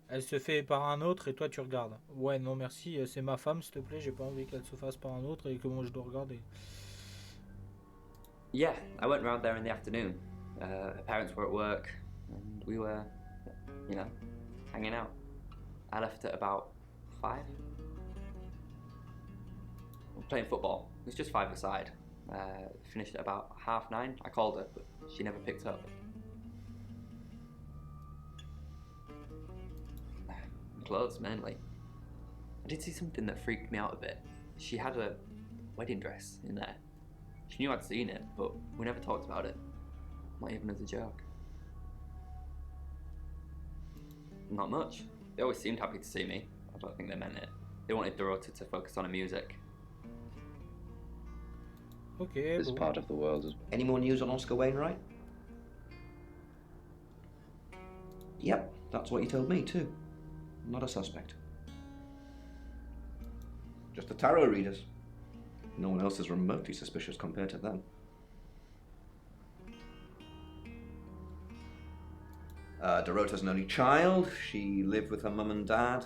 elle se fait par un autre et toi tu regardes. Ouais, non merci, c'est ma femme s'il te plaît, j'ai pas envie qu'elle se fasse par un autre et que moi je dois regarder. Yeah, I went round there in the afternoon. Her parents were at work, and we were, you know, hanging out. I left at about 5. Playing football. It was just 5-a-side. Finished at about 9:30. I called her, but she never picked up. Clothes, mainly. I did see something that freaked me out a bit. She had a wedding dress in there. She knew I'd seen it, but we never talked about it. Not even as a joke. Not much. They always seemed happy to see me. I don't think they meant it. They wanted Dorota to focus on her music. Okay. This part of the world is... Any more news on Oscar Wainwright? Yep, that's what he told me too. Not a suspect. Just the tarot readers. No one else is remotely suspicious compared to them. Dorota's an only child. She lived with her mum and dad.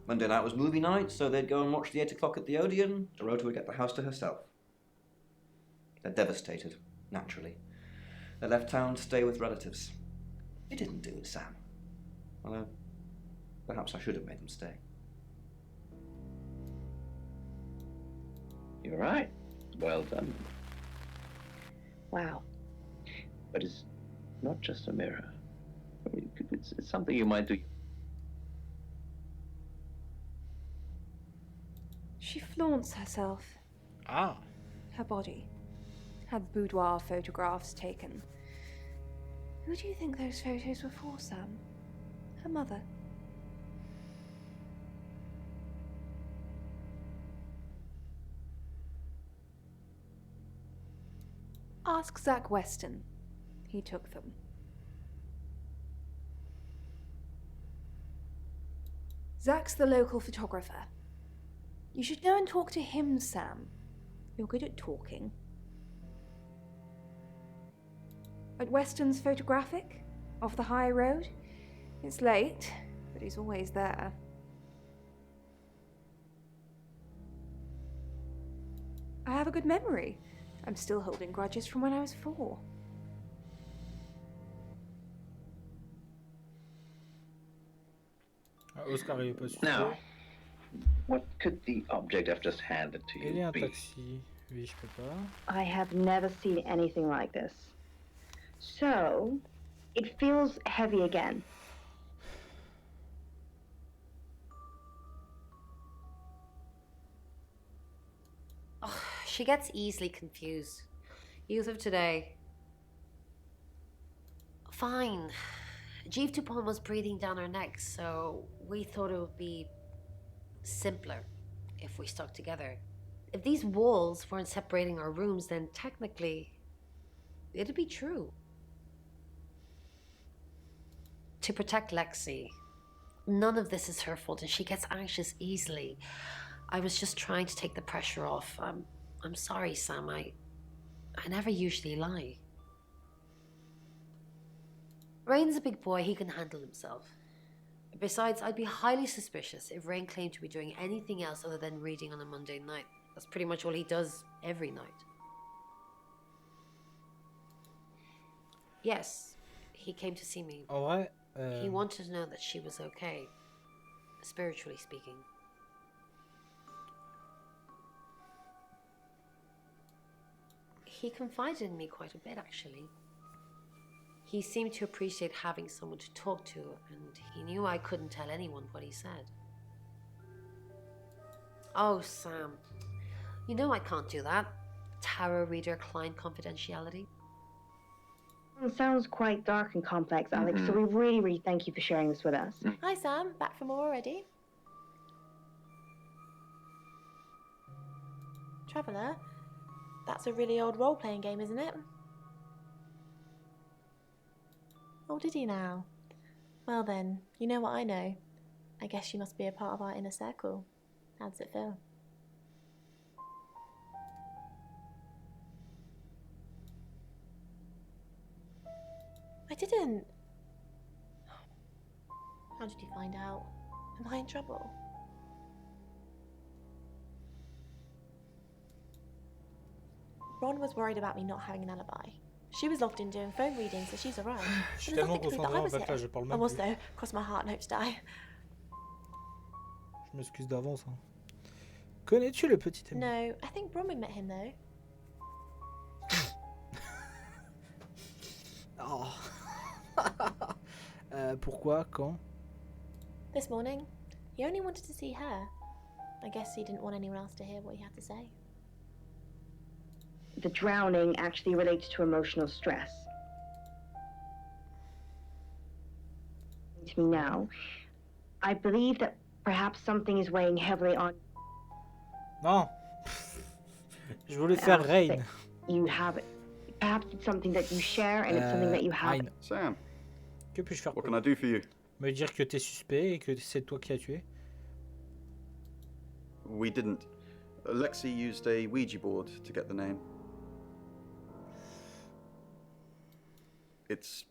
Monday night was movie night, so they'd go and watch the 8 o'clock at the Odeon. Dorota would get the house to herself. They're devastated, naturally. They left town to stay with relatives. You didn't do it, Sam. Although, perhaps I should have made them stay. You're right. Well done. Wow. But it's not just a mirror. I mean, it's something you might do. She flaunts herself. Ah. Her body. Had boudoir photographs taken. Who do you think those photos were for, Sam? Her mother? Ask Zach Weston. He took them. Zach's the local photographer. You should go and talk to him, Sam. You're good at talking. At Weston's Photographic, off the high road. It's late, but he's always there. I have a good memory. I'm still holding grudges from when I was 4. Oscar, il est pas sûr. Now, What could the object have just handed to Il y a you un be? taxi. Oui, je peux pas. I have never seen anything like this. So, it feels heavy again. Oh, she gets easily confused. Youth of today. Fine. Jeeve Tupon was breathing down her neck, so we thought it would be simpler if we stuck together. If these walls weren't separating our rooms, then technically it'd be true. To protect Lexi. None of this is her fault, and she gets anxious easily. I was just trying to take the pressure off. I'm sorry, Sam. I never usually lie. Rain's a big boy. He can handle himself. Besides, I'd be highly suspicious if Rain claimed to be doing anything else other than reading on a Monday night. That's pretty much all he does every night. Yes, he came to see me. En vrai, He wanted to know that she was okay, spiritually speaking. He confided in me quite a bit, actually. He seemed to appreciate having someone to talk to, and he knew I couldn't tell anyone what he said. Oh, Sam. You know I can't do that. Tarot reader client confidentiality. It sounds quite dark and complex, Alex, so we really thank you for sharing this with us. Hi, Sam. Back for more already? Traveller? That's a really old role-playing game, isn't it? Oh, did he now? Well then, you know what I know. I guess you must be a part of our inner circle. How does it feel? I didn't. How did you find out? Am I in trouble? Ron was worried about me not having an alibi. She was locked in doing phone readings, so she's alright. Je suis tellement concentré en fait là, je parle I même was plus. though. Cross my heart and hope to die. Je m'excuse d'avance. Hein. Connais-tu le petit ami? No, I think Bronwyn met him though. Oh. Pourquoi? Quand? This morning. He only wanted to see her. I guess he didn't want anyone else to hear what he had to say. The drowning actually relates to emotional stress. To me now, I believe that perhaps something is weighing heavily on. Non. Je voulais faire Rain. You have it. Perhaps it's something that you share and it's something that you have. Sam, que puis-je faire? What can I do for you? Me dire que t'es suspect et que c'est toi qui as tué? We didn't. Lexi used a Ouija board to get the name. It's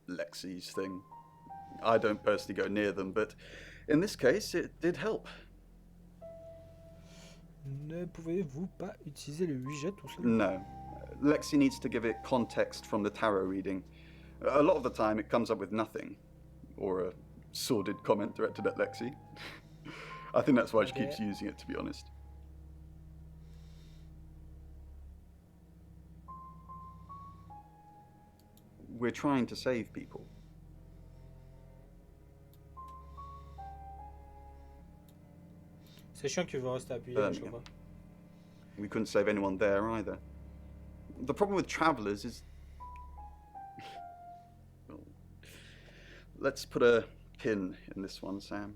Lexi's thing. I don't personally go near them, but in this case, it did help. Ne pouvez-vous pas utiliser le Ouija tout seul? No. Lexi needs to give it context from the tarot reading. A lot of the time, it comes up with nothing. Or a sordid comment directed at Lexi. I think that's why she keeps using it, to be honest. We're trying to save people. C'est chiant que tu veux rester appuyé à chaque fois. We couldn't save anyone there either. The problem with travelers is... Well, let's put a pin in this one, Sam.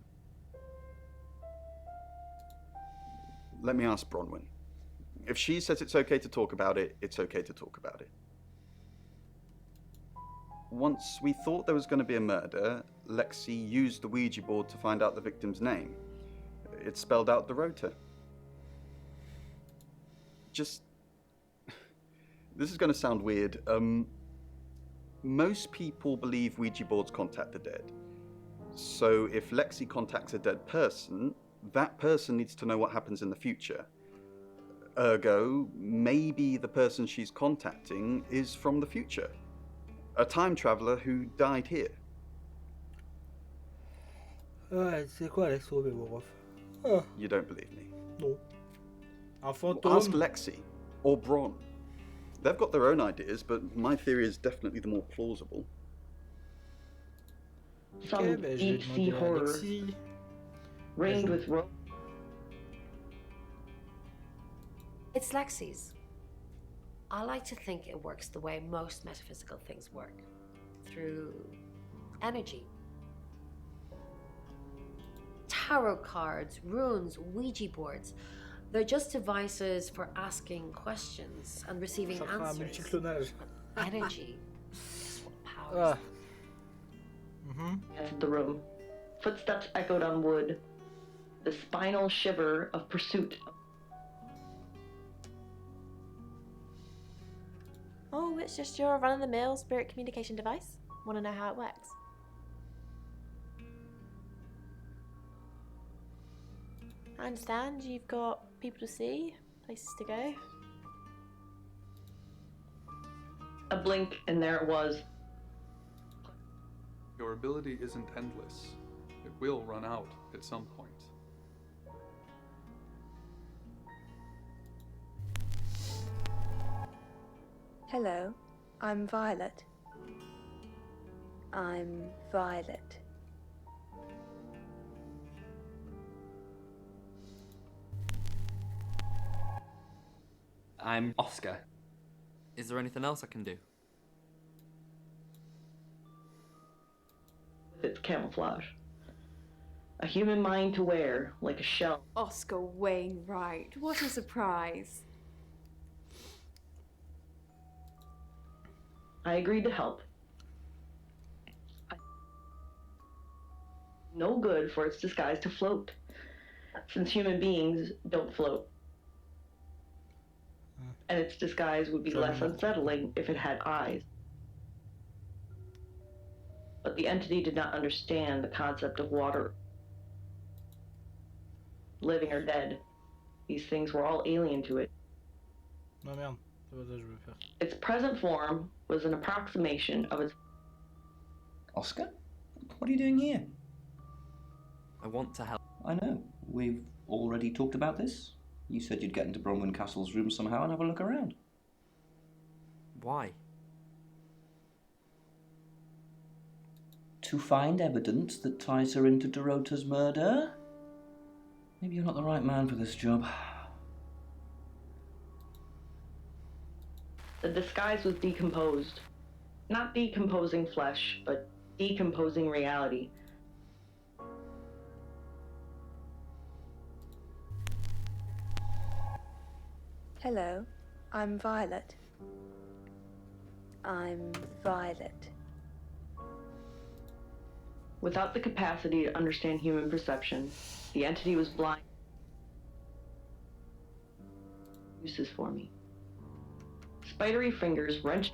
Let me ask Bronwyn. If she says it's okay to talk about it, it's okay to talk about it. Once we thought there was going to be a murder, Lexi used the Ouija board to find out the victim's name. It spelled out the rota. Just... This is going to sound weird. Most people believe Ouija boards contact the dead. So if Lexi contacts a dead person, that person needs to know what happens in the future. Ergo, maybe the person she's contacting is from the future. A time traveler who died here. Ouais, c'est quoi Alex Robé, mon ref? You don't believe me? No. Un Well, fantôme. ask Lexi or Bron. They've got their own ideas, but my theory is definitely the more plausible. Some Ok, ben, je vais deep sea demander à horror Alexis. ringed with rope. It's Lexi's. I like to think it works the way most metaphysical things work. Through energy. Tarot cards, runes, Ouija boards. They're just devices for asking questions and receiving Ça fera un answers. multiclonage. Energy is what powers. Entered the room. Footsteps echoed on wood. The spinal shiver of pursuit. Oh, it's just your run-of-the-mill spirit communication device. Want to know how it works? I understand you've got people to see, places to go. A blink, and there it was. Your ability isn't endless. It will run out at some point. Hello, I'm Violet. I'm Violet. I'm Oscar. Is there anything else I can do? It's camouflage. A human mind to wear, like a shell. Oscar Wainwright, what a surprise. I agreed to help. No good for its disguise to float, since human beings don't float. And its disguise would be less unsettling if it had eyes. But the entity did not understand the concept of water. Living or dead, these things were all alien to it. Non merde, c'est pas ça que je veux faire. Its present form was an approximation of its... Oscar? What are you doing here? I want to help. I know. We've already talked about this. You said you'd get into Bronwyn Castle's room somehow and have a look around. Why? To find evidence that ties her into Dorota's murder? Maybe you're not the right man for this job. The disguise was decomposed. Not decomposing flesh, but decomposing reality. Hello, I'm Violet. I'm Violet. Without the capacity to understand human perception, the entity was blind. Uses for me. Spidery fingers wrenched.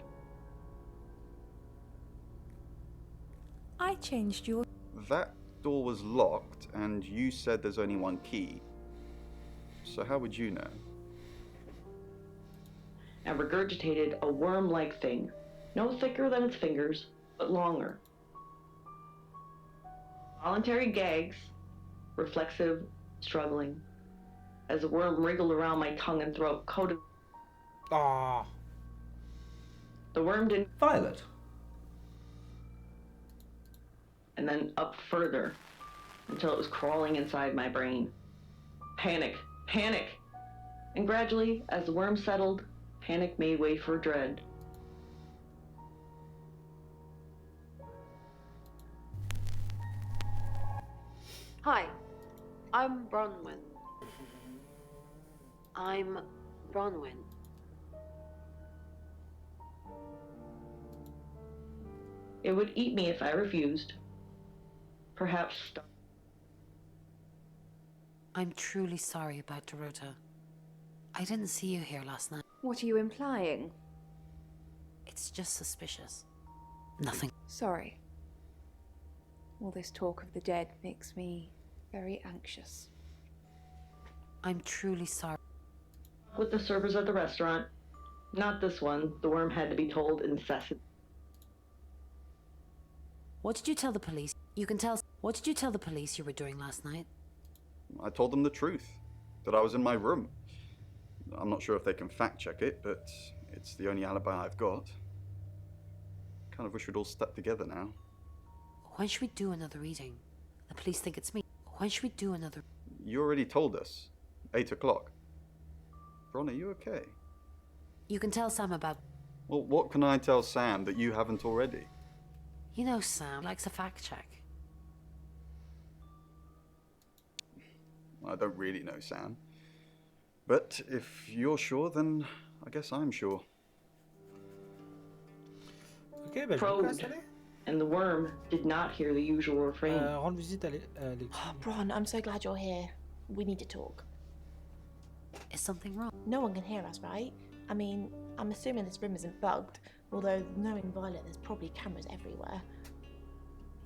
I changed your... That door was locked, and you said there's only one key. So how would you know? And regurgitated a worm-like thing, no thicker than its fingers, but longer. Voluntary gags, reflexive, struggling, as the worm wriggled around my tongue and throat, coated. Ah. The worm didn't. Violet. And then up further, until it was crawling inside my brain. Panic, panic! And gradually, as the worm settled, panic made way for dread. Hi, I'm Bronwyn. I'm Bronwyn. It would eat me if I refused. Perhaps. I'm truly sorry about Dorota. I didn't see you here last night. What are you implying? It's just suspicious. Nothing. Sorry. All this talk of the dead makes me very anxious. I'm truly sorry. With the servers at the restaurant. Not this one. The worm had to be told incessant. What did you tell the police? You can tell. What did you tell the police you were doing last night? I told them the truth, that I was in my room. I'm not sure if they can fact check it, but it's the only alibi I've got. Kind of wish we'd all stuck together now. When should we do another reading? The police think it's me. When should we do another? You already told us. 8 o'clock. Bron, are you okay? You can tell Sam about... Well, what can I tell Sam that you haven't already? You know Sam likes a fact check. I don't really know Sam. But if you're sure, then I guess I'm sure. Ok, bah je vous casse, allez. And the worm did not hear the usual refrain. Rendre visite à Alexis. Oh, Bron, I'm so glad you're here. We need to talk. Is something wrong? No one can hear us, right? I mean, I'm assuming this room isn't bugged, although knowing Violet, there's probably cameras everywhere.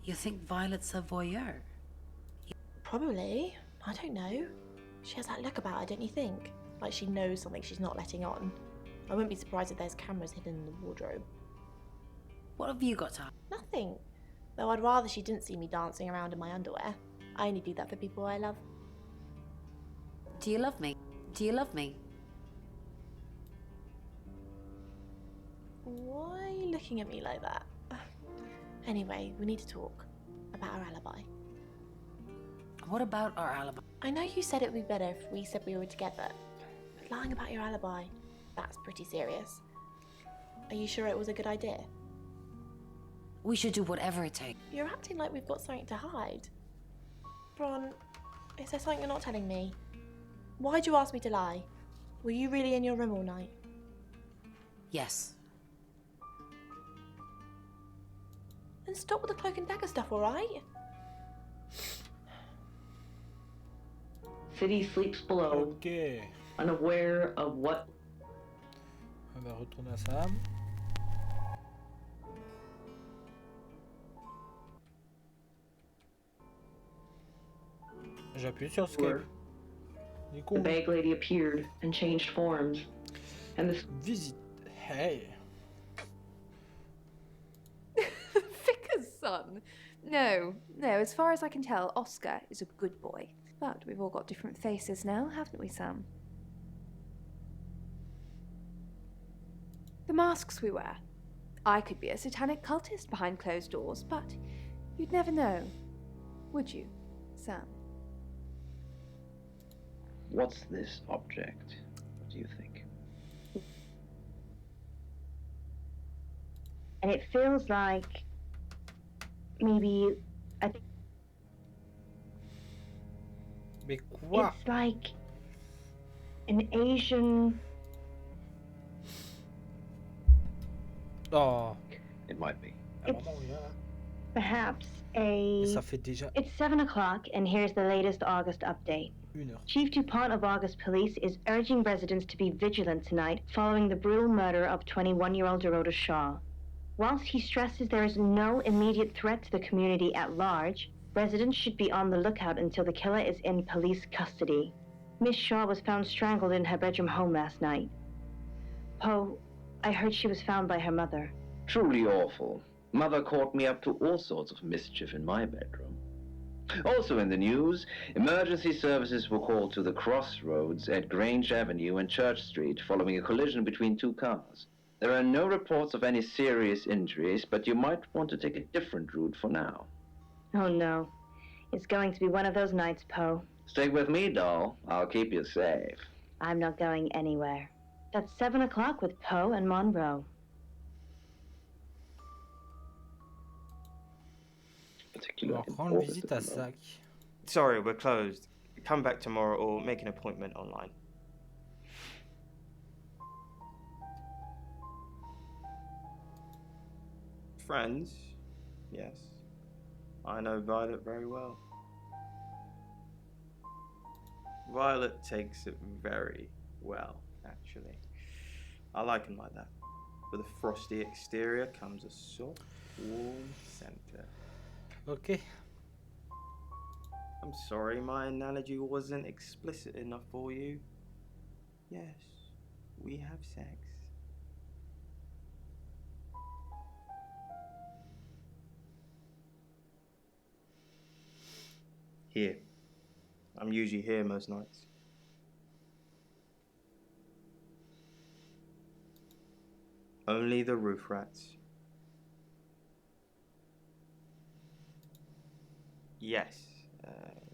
You think Violet's a voyeur? Probably. I don't know. She has that look about her, don't you think? Like she knows something she's not letting on. I wouldn't be surprised if there's cameras hidden in the wardrobe. What have you got to... Nothing. Though I'd rather she didn't see me dancing around in my underwear. I only do that for people I love. Do you love me? Do you love me? Why are you looking at me like that? Anyway, we need to talk about our alibi. What about our alibi? I know you said it would be better if we said we were together, but lying about your alibi, that's pretty serious. Are you sure it was a good idea? We should do whatever it takes. You're acting like we've got something to hide. Bron, is there something you're not telling me? Why'd you ask me to lie? Were you really in your room all night? Yes. Then stop with the cloak and dagger stuff, alright? City sleeps below, Ok. unaware of what. On va retourner à Sam. J'appuie sur escape. Du coup, The bag lady appeared and changed forms, and this visite. Hey. Vicar's son? No, as far as I can tell, Oscar is a good boy. But we've all got different faces now, haven't we, Sam? The masks we wear. I could be a satanic cultist behind closed doors, but you'd never know, would you, Sam? What's this object? What do you think? And it feels like maybe Mais quoi? it's like an Asian. Oh. It might be. Perhaps Et ça fait déjà It's 7 o'clock, and here's the latest August update. 1 heure. Chief DuPont of August Police is urging residents to be vigilant tonight following the brutal murder of 21-year-old Dorota Shaw. Whilst he stresses there is no immediate threat to the community at large, residents should be on the lookout until the killer is in police custody. Miss Shaw was found strangled in her bedroom home last night. Poe, I heard she was found by her mother. Truly awful. Mother caught me up to all sorts of mischief in my bedroom. Also in the news, emergency services were called to the crossroads at Grange Avenue and Church Street following a collision between two cars. There are no reports of any serious injuries, but you might want to take a different route for now. Oh no. It's going to be one of those nights, Poe. Stick with me, doll. I'll keep you safe. I'm not going anywhere. That's 7 o'clock with Poe and Monroe. On va rendre visite à Zach. Sorry, we're closed. Come back tomorrow or make an appointment online. Friends? Yes. I know Violet very well. Violet takes it very well, actually. I like him like that. With a frosty exterior comes a soft, warm center. Ok. I'm sorry my analogy wasn't explicit enough for you. Yes, we have sex. Here, I'm usually here most nights. Only the roof rats. Yes.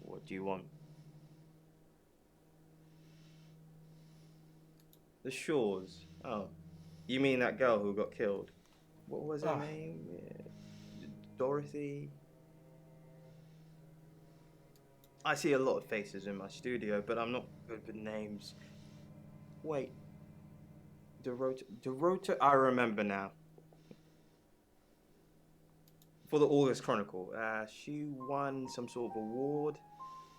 What do you want? The Shores. Oh. You mean that girl who got killed? What was her name? Dorothy? I see a lot of faces in my studio, but I'm not good with names. Wait. Dorota? I remember now. For the August Chronicle. She won some sort of award.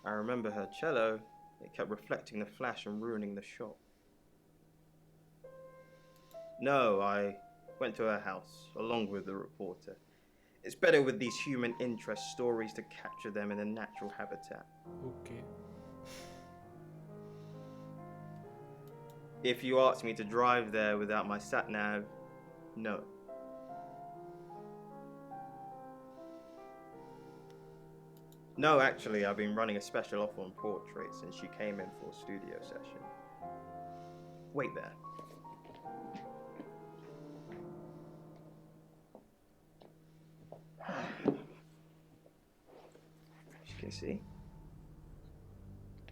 I remember her cello. It kept reflecting the flash and ruining the shot. No, I went to her house, along with the reporter. It's better with these human interest stories to capture them in a natural habitat. Okay. If you asked me to drive there without my sat-nav, no. No, actually, I've been running a special offer on portraits since she came in for a studio session. Wait there. As you can see,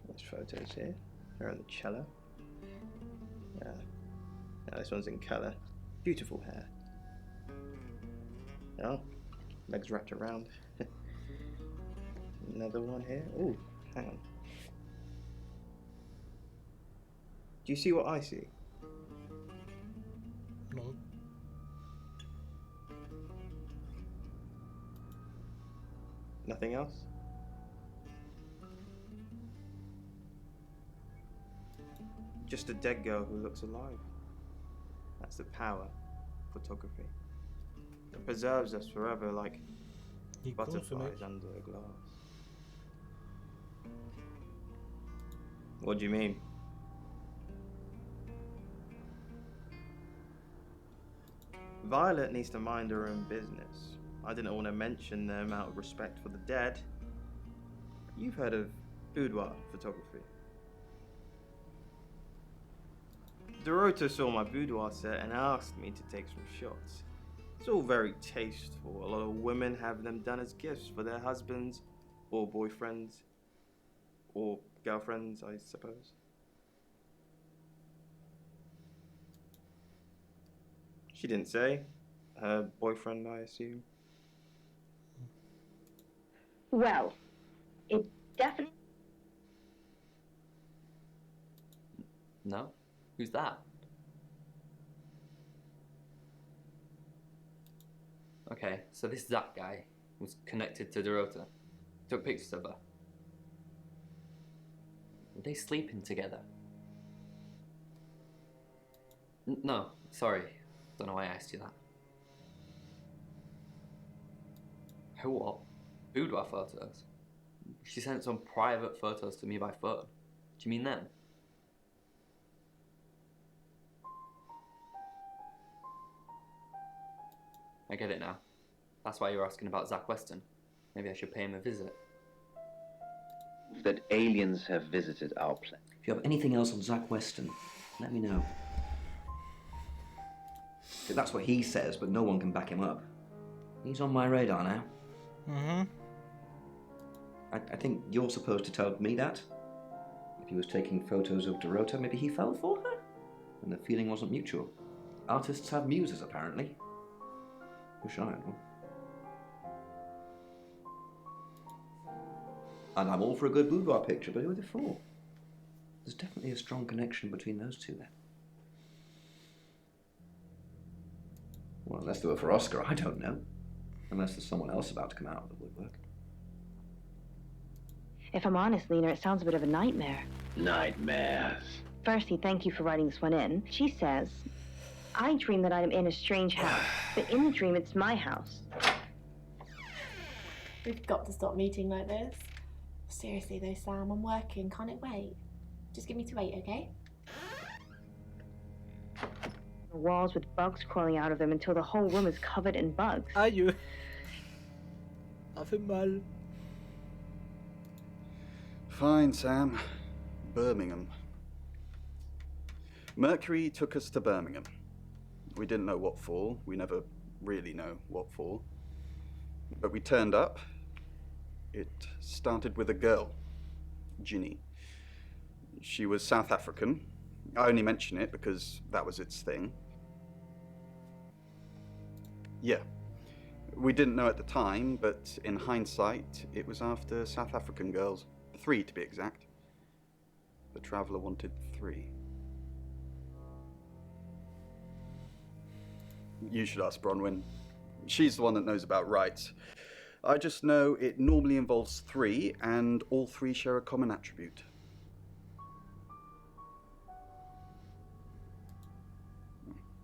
there's photos here. Her on the cello. Now this one's in colour. Beautiful hair. Oh, legs wrapped around. Another one here. Oh, hang on. Do you see what I see? No. Nothing else? Just a dead girl who looks alive. That's the power of photography. It preserves us forever like butterflies under a glass. What do you mean? Violet needs to mind her own business. I didn't want to mention them out of respect for the dead. You've heard of boudoir photography. Dorota saw my boudoir set and asked me to take some shots. It's all very tasteful. A lot of women have them done as gifts for their husbands or boyfriends or girlfriends, I suppose. She didn't say. Her boyfriend, I assume. Well, it definitely... No? Who's that? Okay, so this Zach guy was connected to Dorota. Took pictures of her. Were they sleeping together? No, sorry. Don't know why I asked you that. Who what? Boudoir photos? She sent some private photos to me by phone. Do you mean them? I get it now. That's why you're asking about Zach Weston. Maybe I should pay him a visit. That aliens have visited our planet. If you have anything else on Zach Weston, let me know. That's what he says, but no one can back him up. He's on my radar now. Mm-hmm. I think you're supposed to tell me that. If he was taking photos of Dorota, maybe he fell for her? And the feeling wasn't mutual. Artists have muses, apparently. Wish I had one. And I'm all for a good boudoir picture, but who are they for? There's definitely a strong connection between those two then. Well, unless they were for Oscar, I don't know. Unless there's someone else about to come out of the woodwork. If I'm honest, Lena, it sounds a bit of a nightmare. Nightmares. Firstly, thank you for writing this one in. She says, I dream that I'm in a strange house, but in the dream it's my house. We've got to stop meeting like this. Seriously though, Sam, I'm working. Can't it wait? Just give me to 8, okay? Walls with bugs crawling out of them until the whole room is covered in bugs. Aïe. Ça fait mal. Fine, Sam. Birmingham. Mercury took us to Birmingham. We didn't know what for. We never really know what for. But we turned up. It started with a girl, Ginny. She was South African. I only mention it because that was its thing. Yeah. We didn't know at the time, but in hindsight, it was after South African girls. 3 to be exact. The Traveller wanted 3. You should ask Bronwyn. She's the one that knows about rights. I just know it normally involves 3, and all 3 share a common attribute.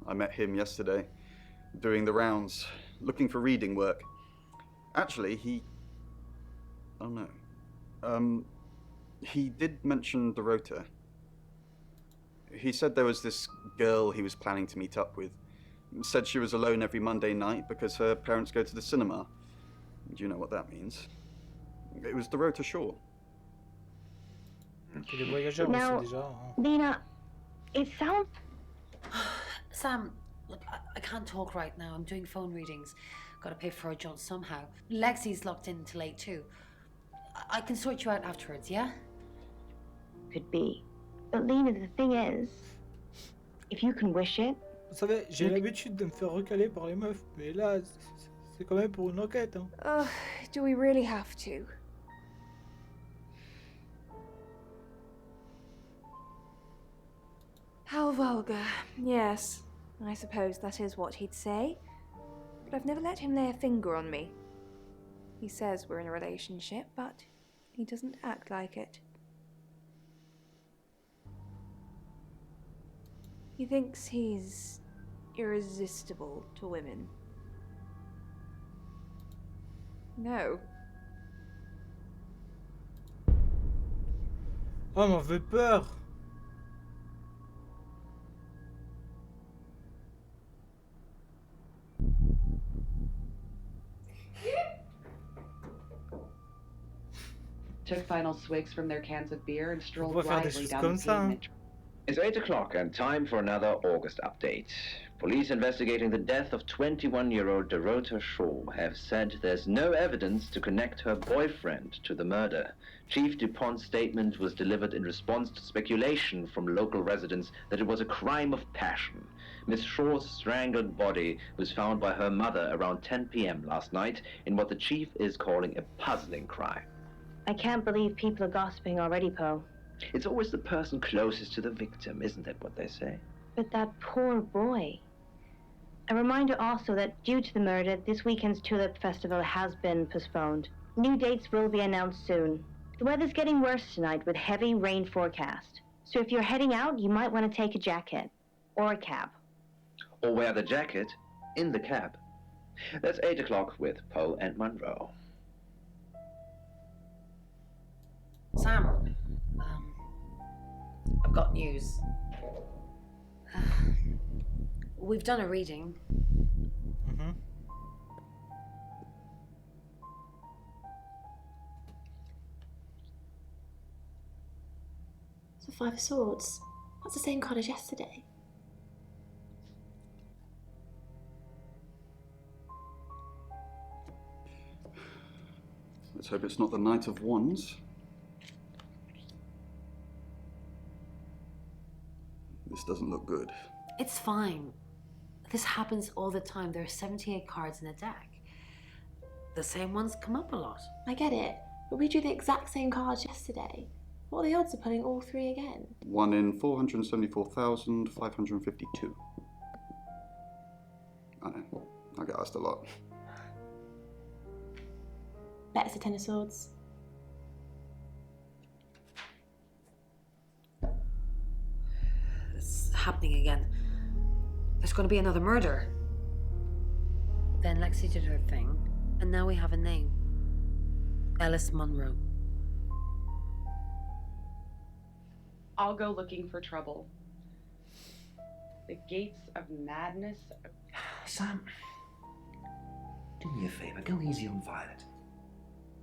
I met him yesterday, doing the rounds, looking for reading work. Actually, oh no. He did mention Dorota. He said there was this girl he was planning to meet up with. Said she was alone every Monday night because her parents go to the cinema. Do you know what that means? It was Dorota Shaw. Now, Lena, it sounds... Sam, look, I can't talk right now. I'm doing phone readings. Gotta pay for a job somehow. Lexi's locked in till 8 too. I can sort you out afterwards, yeah? Could be. But Lena, the thing is, if you can wish it... Vous savez, j'ai l'habitude de me faire recaler par les meufs, mais là, c'est quand même pour une enquête, hein. Do we really have to? How vulgar. Yes, I suppose that is what he'd say. But I've never let him lay a finger on me. He says we're in a relationship, but he doesn't act like it. He thinks he's irresistible to women. No. Oh, m'en fait peur. Took final swigs from their cans of beer and strolled On peut faire des blithely choses down comme the ça, hein. pavement. It's 8 o'clock and time for another August update. Police investigating the death of 21-year-old Dorota Shaw have said there's no evidence to connect her boyfriend to the murder. Chief DuPont's statement was delivered in response to speculation from local residents that it was a crime of passion. Miss Shaw's strangled body was found by her mother around 10 p.m. last night in what the chief is calling a puzzling crime. I can't believe people are gossiping already, Poe. It's always the person closest to the victim, isn't that what they say? But that poor boy. A reminder also that due to the murder, this weekend's Tulip Festival has been postponed. New dates will be announced soon. The weather's getting worse tonight with heavy rain forecast. So if you're heading out, you might want to take a jacket. Or a cab. Or wear the jacket in the cab. That's 8 o'clock with Poe and Monroe. Sam, I've got news. We've done a reading. Mm-hmm. It's the 5 of Swords. That's the same card as yesterday. Let's hope it's not the Knight of Wands. This doesn't look good. It's fine. This happens all the time. There are 78 cards in a deck. The same ones come up a lot. I get it, but we drew the exact same cards yesterday. What are the odds of pulling all 3 again? 1 in 474,552. I know. I get asked a lot. Bet it's a 10 of Swords. It's happening again. There's going to be another murder. Then Lexi did her thing, and now we have a name. Alice Munro. I'll go looking for trouble. The gates of madness. Sam, do me a favour, go easy on Violet.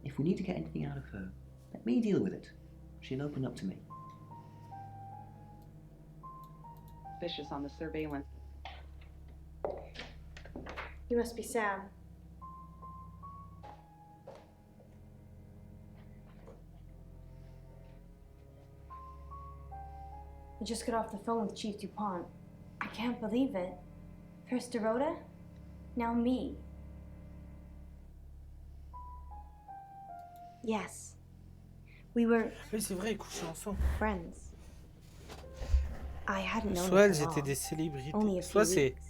If we need to get anything out of her, let me deal with it. she'd open up to me. Vicious on the surveillance. You must be Sam. I just got off the phone with Chief DuPont. I can't believe it. First Dorota, now me. Yes. We were Oui, c'est vrai, ils couchaient ensemble. friends. I hadn't known Soit it elles for étaient long. des célébrités. Only a few Soit c'est. weeks.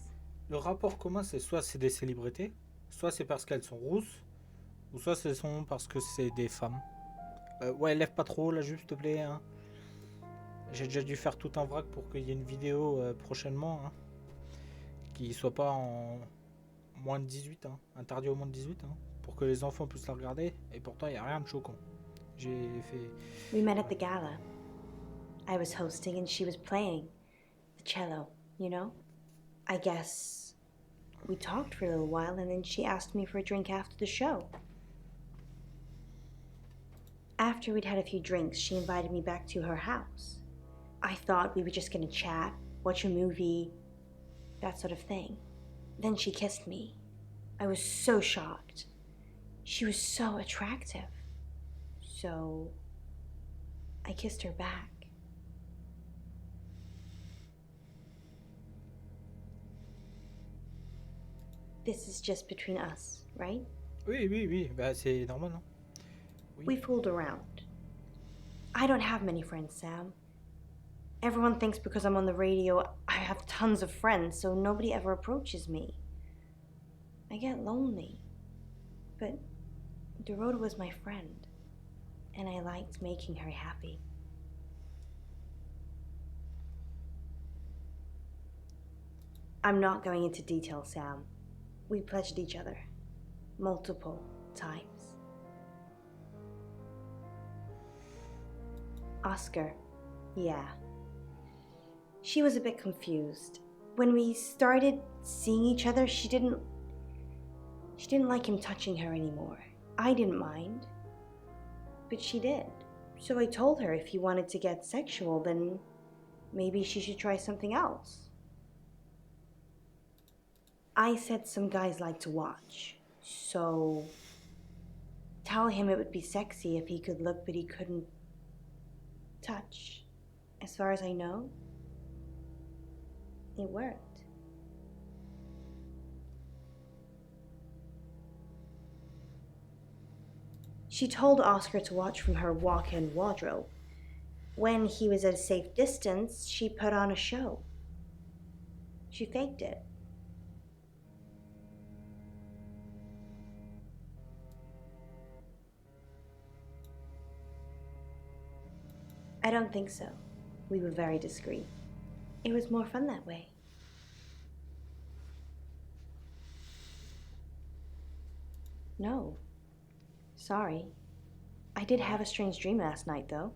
Le rapport commun, c'est soit c'est des célébrités, soit c'est parce qu'elles sont rousses, ou soit ce sont parce que c'est des femmes. Ouais, lève pas trop là, s'il te plaît. Hein. J'ai déjà dû faire tout un vrac pour qu'il y ait une vidéo prochainement. Hein, qui soit pas en moins de 18, hein, interdit au moins de 18, hein, pour que les enfants puissent la regarder. Et pourtant, il n'y a rien de choquant. J'ai fait. We met at the gala. I was hosting and she was playing the cello, you know? I guess we talked for a little while and then she asked me for a drink after the show. After we'd had a few drinks, she invited me back to her house. I thought we were just gonna chat, watch a movie, that sort of thing. Then she kissed me. I was so shocked. She was so attractive. So I kissed her back. This is just between us, right? Oui, oui, oui, bah c'est normal, hein. Oui. We fooled around. I don't have many friends, Sam. Everyone thinks because I'm on the radio, I have tons of friends, so nobody ever approaches me. I get lonely. But Dorota was my friend, and I liked making her happy. I'm not going into detail, Sam. We pledged each other multiple times. Oscar, yeah. She was a bit confused. When we started seeing each other, she didn't like him touching her anymore. I didn't mind, but she did. So I told her if he wanted to get sexual, then maybe she should try something else. I said some guys like to watch, so tell him it would be sexy if he could look but he couldn't touch. As far as I know, it worked. She told Oscar to watch from her walk-in wardrobe. When he was at a safe distance, she put on a show. She faked it. I don't think so. We were very discreet. It was more fun that way. No. Sorry. I did have a strange dream last night, though.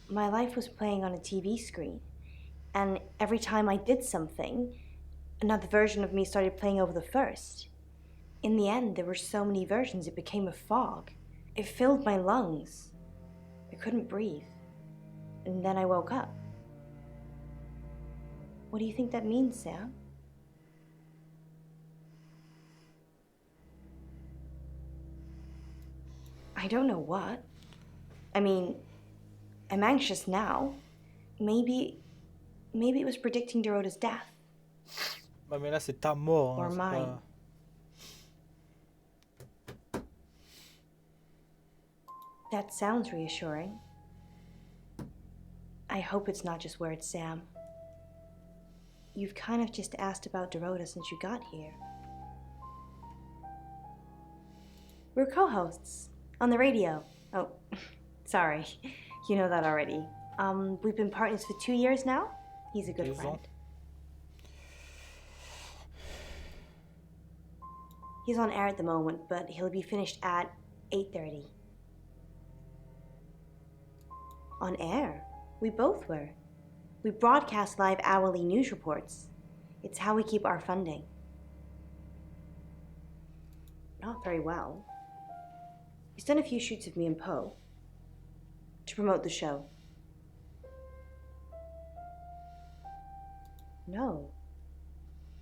My life was playing on a TV screen, and every time I did something, another version of me started playing over the first. In the end, there were so many versions, it became a fog. It filled my lungs. I couldn't breathe. And then I woke up. What do you think that means, Sam? I don't know what. I mean, I'm anxious now. Maybe it was predicting Dorota's death. Bah mais là c'est ta mort. Or Hein, mine. That sounds reassuring. I hope it's not just words, Sam. You've kind of just asked about Dorota since you got here. We're co-hosts on the radio. Oh, sorry. You know that already. We've been partners for 2 years now. He's a good friend. He's on air at the moment, but he'll be finished at 8:30. On air? We both were. We broadcast live hourly news reports. It's how we keep our funding. Not very well. He's done a few shoots of me and Poe. To promote the show. No.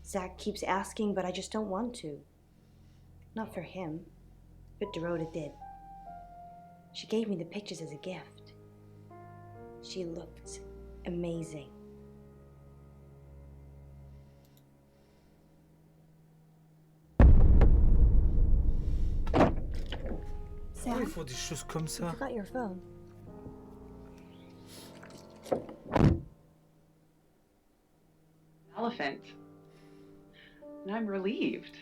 Zach keeps asking, but I just don't want to. Not for him, but Dorota did. She gave me the pictures as a gift. She looked amazing. Pourquoi ils font des choses comme ça? You forgot your phone. Elephant. And I'm relieved.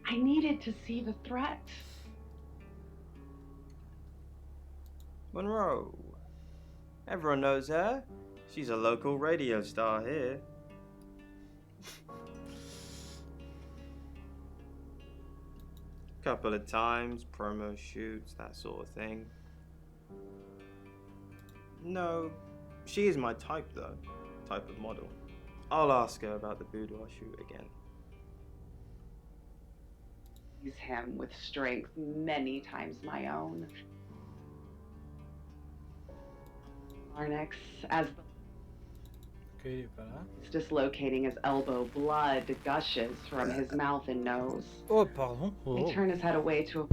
I needed to see the threat. Monroe. Everyone knows her. She's a local radio star here. Couple of times, promo shoots, that sort of thing. No, she is my type though, type of model. I'll ask her about the boudoir shoot again. Use him with strength many times my own. Arnix, as Okay, voilà. he's dislocating his elbow, blood gushes from his mouth and nose. Oh, pardon. Oh. I turn his head away to.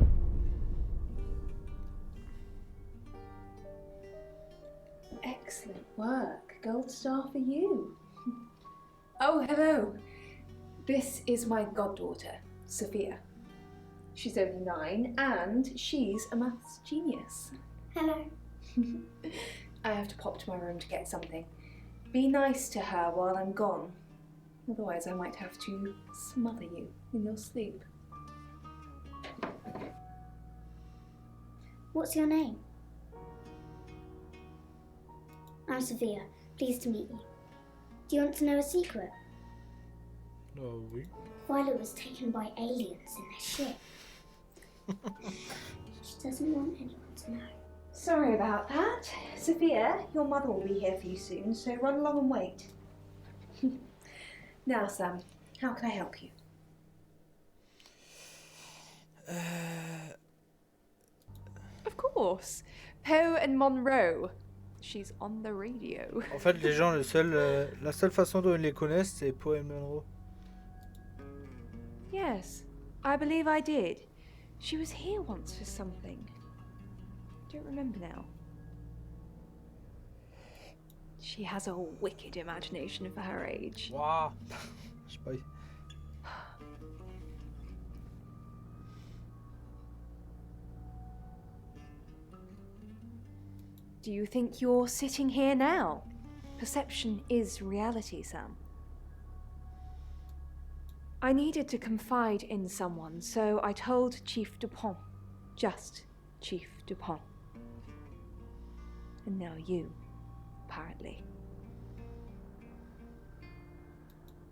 Excellent work. Gold star for you. Oh, hello. This is my goddaughter, Sophia. She's only 9 and she's a maths genius. Hello. I have to pop to my room to get something. Be nice to her while I'm gone. Otherwise I might have to smother you in your sleep. What's your name? I'm Sophia. Pleased to meet you. Do you want to know a secret? Oh, oui. Violet was taken by aliens in their ship. She doesn't want anyone to know. Sorry about that. Sophia, your mother will be here for you soon, so run along and wait. Now, Sam, how can I help you? Of course. Poe and Monroe. She's on the radio. En fait, les gens, la seule façon dont ils les connaissent, c'est Poe et Monroe. Yes, I believe I did. She was here once for something. Don't remember now. She has a wicked imagination for her age. Wow. Je sais pas. Do you think you're sitting here now? Perception is reality, Sam. I needed to confide in someone, so I told Chief Dupont. Just Chief Dupont. And now you, apparently.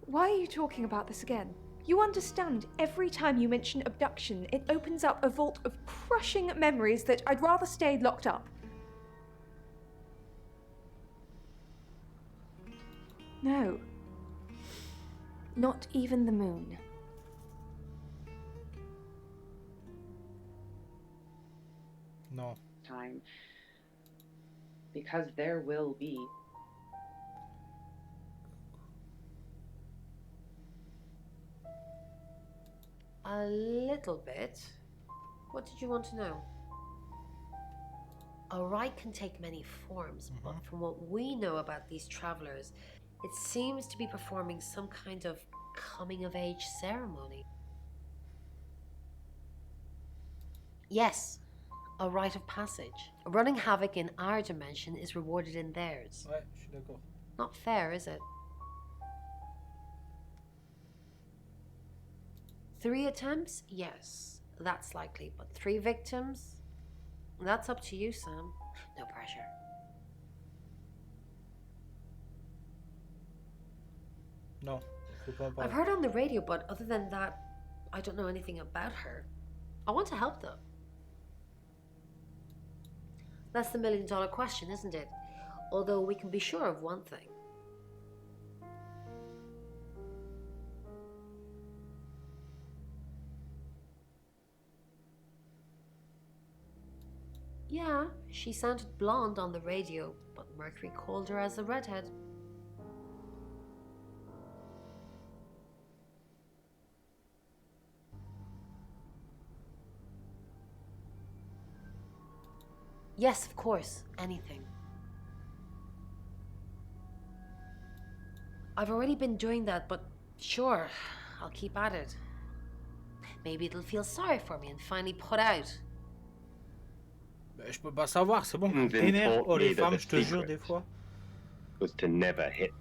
Why are you talking about this again? You understand, every time you mention abduction, it opens up a vault of crushing memories that I'd rather stay locked up. No. Not even the moon. No. Time. Because there will be. A little bit. What did you want to know? A rite can take many forms, but from what we know about these travelers, it seems to be performing some kind of coming-of-age ceremony. Yes, a rite of passage. Running havoc in our dimension is rewarded in theirs. Ouais, je suis d'accord. Not fair, is it? 3 attempts? Yes, that's likely. But 3 victims? That's up to you, Sam. No pressure. Non, faut pas en parler. I've heard on the radio, but other than that, I don't know anything about her. I want to help them. That's the million-dollar question, isn't it? Although we can be sure of one thing. Yeah, she sounded blonde on the radio, but Mercury called her as a redhead. Yes, of course, anything. I've already been doing that, but sure, I'll keep at it. Maybe it'll feel sorry for me and finally put out. Ben, je peux pas savoir, c'est bon. Then Énerve. taught Oh, les me that femmes, the je te jure, secret des fois. was to never hit.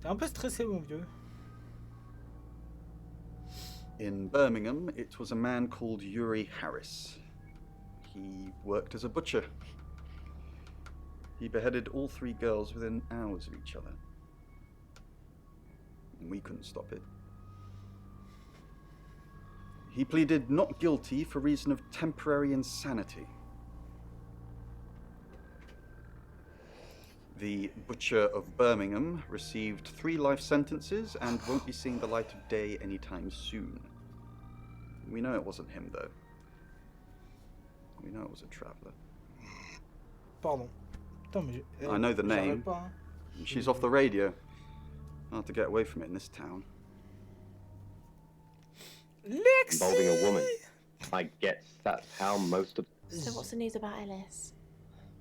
T'es un peu stressé, mon vieux. In Birmingham, it was a man called Yuri Harris. He worked as a butcher. He beheaded all 3 girls within hours of each other. And we couldn't stop it. He pleaded not guilty for reason of temporary insanity. The butcher of Birmingham received 3 life sentences and won't be seeing the light of day anytime soon. We know it wasn't him, though. We know it was a traveller. Pardon. Putain, mais I know the name. pas, hein. She's off the radio. Hard to get away from it in this town. Involving a woman. I guess that's how most of... So what's the news about Ellis?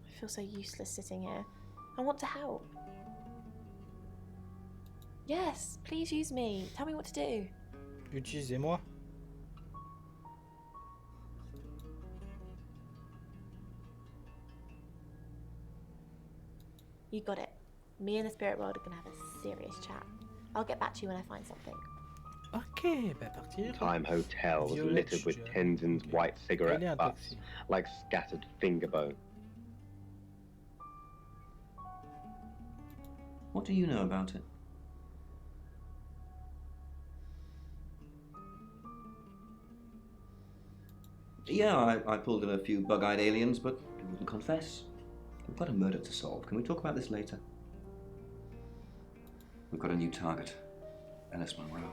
I feel so useless sitting here. I want to help. Yes, please use me. Tell me what to do. Utilisez-moi. You got it. Me and the spirit world are gonna have a serious chat. I'll get back to you when I find something. Ok, bah partir. Time hotels Violette, littered with Tenzin's white cigarette butts, like scattered finger bone. What do you know about it? Yeah, I pulled in a few bug-eyed aliens, but they wouldn't confess. We've got a murder to solve. Can we talk about this later? We've got a new target. Ellis Monroe.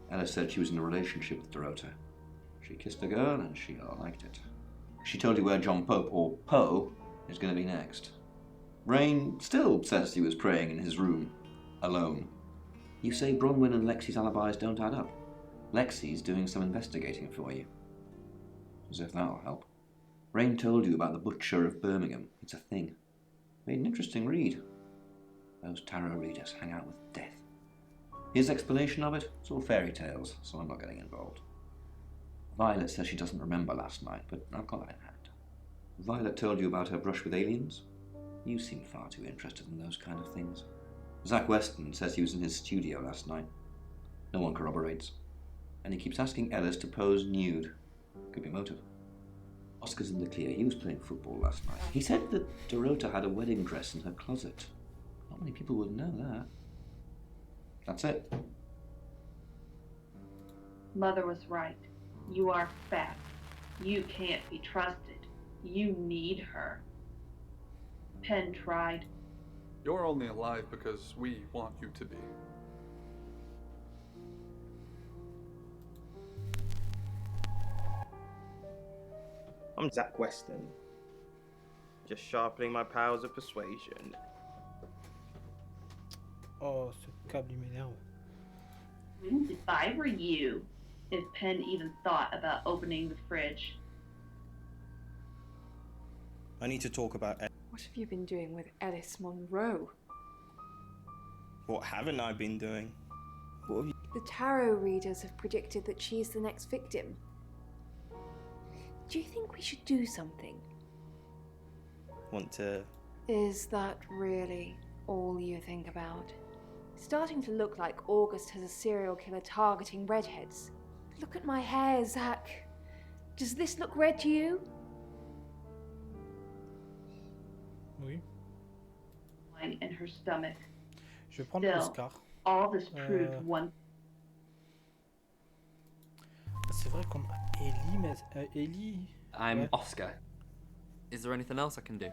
Ellis said she was in a relationship with Dorota. She kissed a girl and she liked it. She told you where John Pope, or Poe, is going to be next. Rain still says he was praying in his room, alone. You say Bronwyn and Lexi's alibis don't add up. Lexi's doing some investigating for you. As if that'll help. Rain told you about the Butcher of Birmingham. It's a thing. Made an interesting read. Those tarot readers hang out with death. His explanation of it, it's all fairy tales, so I'm not getting involved. Violet says she doesn't remember last night, but I've got that in hand. Violet told you about her brush with aliens? You seem far too interested in those kind of things. Zach Weston says he was in his studio last night. No one corroborates. And he keeps asking Ellis to pose nude. Could be motive. Oscar's in the clear. He was playing football last night. He said that Dorota had a wedding dress in her closet. Not many people would know that. That's it. Mother was right. You are fat. You can't be trusted. You need her. Penn tried. You're only alive because we want you to be. I'm Zach Weston. Just sharpening my powers of persuasion. Oh, ce câble il m'énerve. Wouldn't if I were you, if Penn even thought about opening the fridge. I need to talk about... What have you been doing with Ellis Monroe? What haven't I been doing? What have you... The tarot readers have predicted that she's the next victim. Do you think we should do something? Want to... Is that really all you think about? It's starting to look like August has a serial killer targeting redheads. Look at my hair, Zach. Does this look red to you? Oui. In her stomach. Je vais prendre Oscar. All this proved one. C'est vrai qu'on a Ellie, mais Ellie. I'm Oscar. Is there anything else I can do?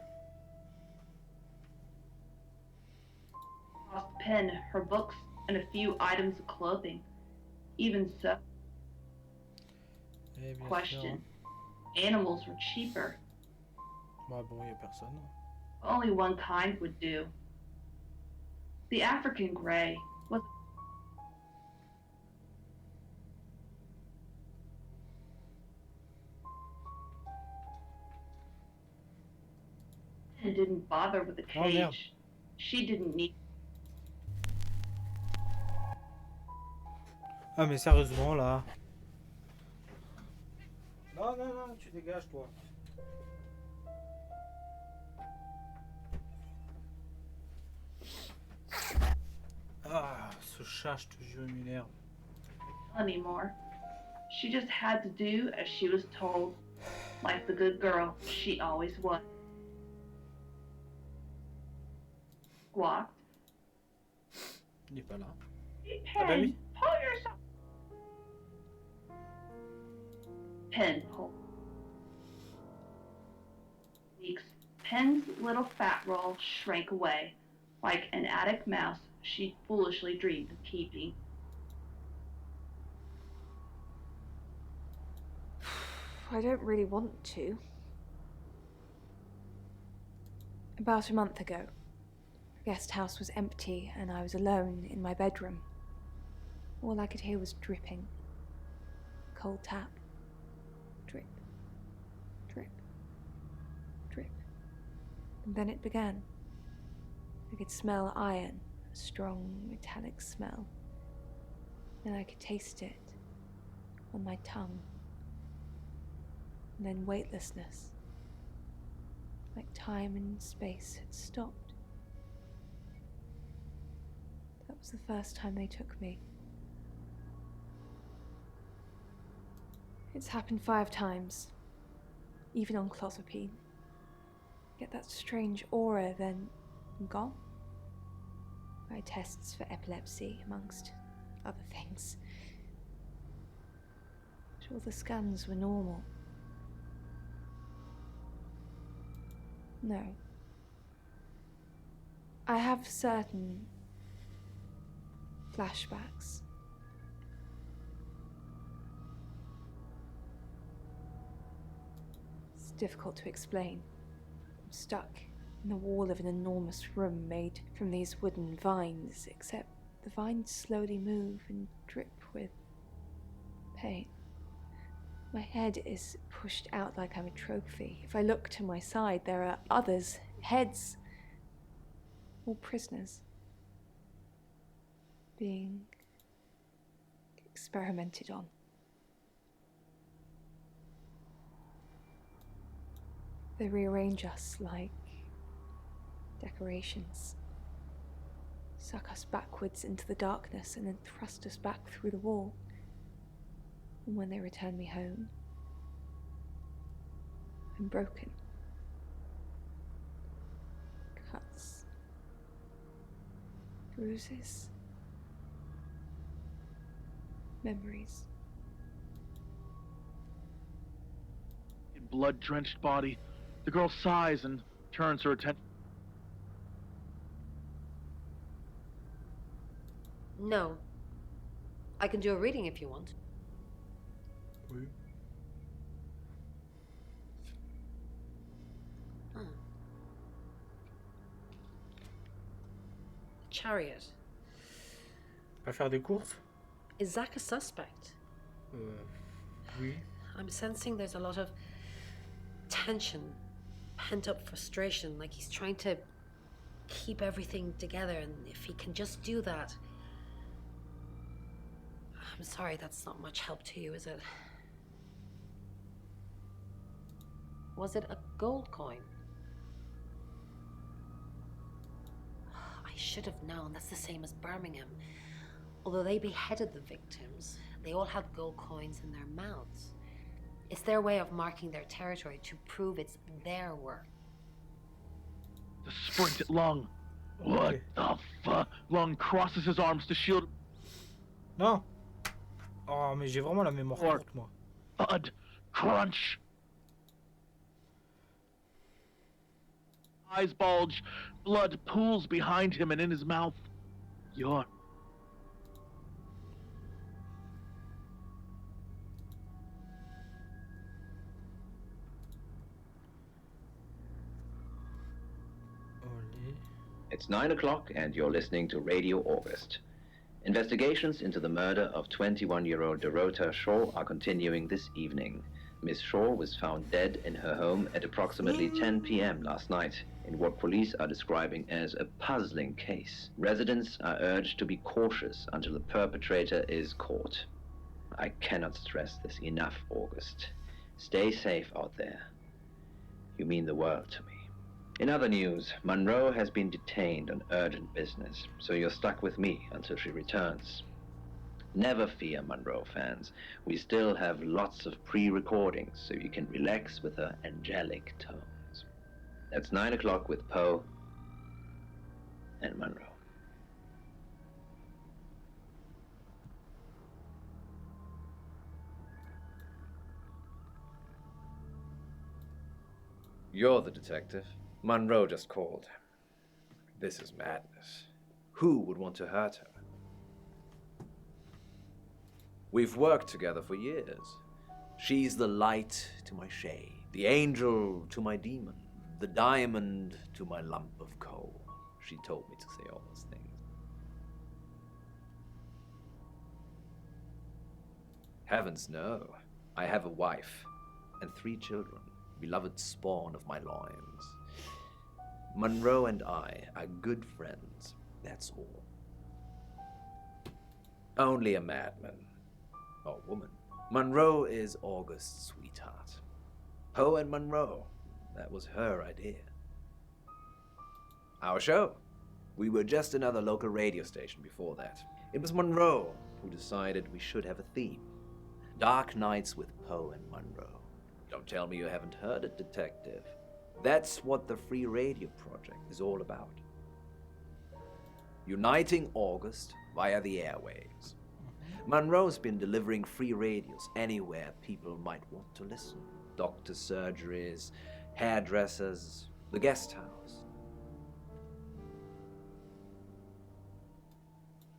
Lost Penn, her books, and a few items of clothing. Even so. Question. Animals were cheaper. Bah bon, y a personne. Only one kind would do. The African gray was and didn't bother with a Oh, merde. cage. She didn't need. Ah mais sérieusement là. Non, non, non, tu dégages toi. Ah, ce chat, je te jure, il m'énerve. Anymore. She just had to do as she was told, like the good girl she always was. Squawked. Il est pas là. Hey, Ah bah Pen, oui. pull yourself. Pen pulled. Weeks. Pen's little fat roll shrank away, like an attic mouse she foolishly dreamed of keeping. I don't really want to. About a month ago, the guest house was empty and I was alone in my bedroom. All I could hear was dripping. Cold tap. Drip. Drip. Drip. And then it began. I could smell iron, a strong metallic smell. Then I could taste it on my tongue. And then weightlessness, like time and space had stopped. That was the first time they took me. It's happened 5 times, even on clozapine. Get that strange aura, then gone. I had tests for epilepsy, amongst other things. But all the scans were normal. No. I have certain flashbacks. It's difficult to explain. I'm stuck in the wall of an enormous room made from these wooden vines, except the vines slowly move and drip with pain. My head is pushed out like I'm a trophy. If I look to my side, there are others, heads, all prisoners, being experimented on. They rearrange us like decorations, suck us backwards into the darkness and then thrust us back through the wall. And when they return me home, I'm broken. Cuts. Bruises. Memories. Blood-drenched body. The girl sighs and turns her attention. No. I can do a reading if you want. Oui. Oh. Chariot. Pas faire des courses? Is Zach a suspect? Oui. I'm sensing there's a lot of tension, pent-up frustration, like he's trying to keep everything together, and if he can just do that... I'm sorry, that's not much help to you, is it? Was it a gold coin? I should have known. That's the same as Birmingham. Although they beheaded the victims, they all had gold coins in their mouths. It's their way of marking their territory to prove it's their work. The sprinted lung. What the fuck? Lung crosses his arms to shield. Non. Oh, mais j'ai vraiment la mémoire courte, moi. Thud. Crunch. Eyes bulge. Blood pools behind him and in his mouth. You're... It's 9 o'clock and you're listening to Radio August. Investigations into the murder of 21-year-old Dorota Shaw are continuing this evening. Miss Shaw was found dead in her home at approximately 10 p.m. last night in what police are describing as a puzzling case. Residents are urged to be cautious until the perpetrator is caught. I cannot stress this enough, August. Stay safe out there. You mean the world to me. In other news, Monroe has been detained on urgent business, so you're stuck with me until she returns. Never fear, Monroe fans. We still have lots of pre-recordings, so you can relax with her angelic tones. That's 9 o'clock with Poe and Monroe. You're the detective. Monroe just called. This is madness. Who would want to hurt her? We've worked together for years. She's the light to my shade, the angel to my demon, the diamond to my lump of coal. She told me to say all those things. Heavens no. I have a wife and 3 children, beloved spawn of my loins. Monroe and I are good friends, that's all. Only a madman. Or woman. Monroe is August's sweetheart. Poe and Monroe, that was her idea. Our show. We were just another local radio station before that. It was Monroe who decided we should have a theme. Dark Nights with Poe and Monroe. Don't tell me you haven't heard it, detective. That's what the Free Radio Project is all about. Uniting August via the airwaves. Monroe's been delivering free radios anywhere people might want to listen. Doctor surgeries, hairdressers, the guest house.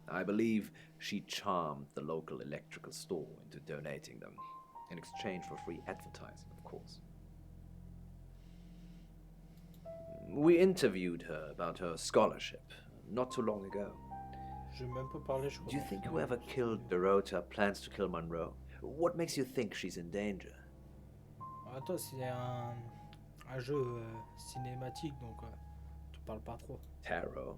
I believe she charmed the local electrical store into donating them, in exchange for free advertising, of course. We interviewed her about her scholarship not too long ago. Je vais même pas parler, je Do you think whoever killed Dorota plans to kill Monroe? What makes you think she's in danger? Attends, c'est un jeu cinématique, donc tu parles pas trop. Tarot?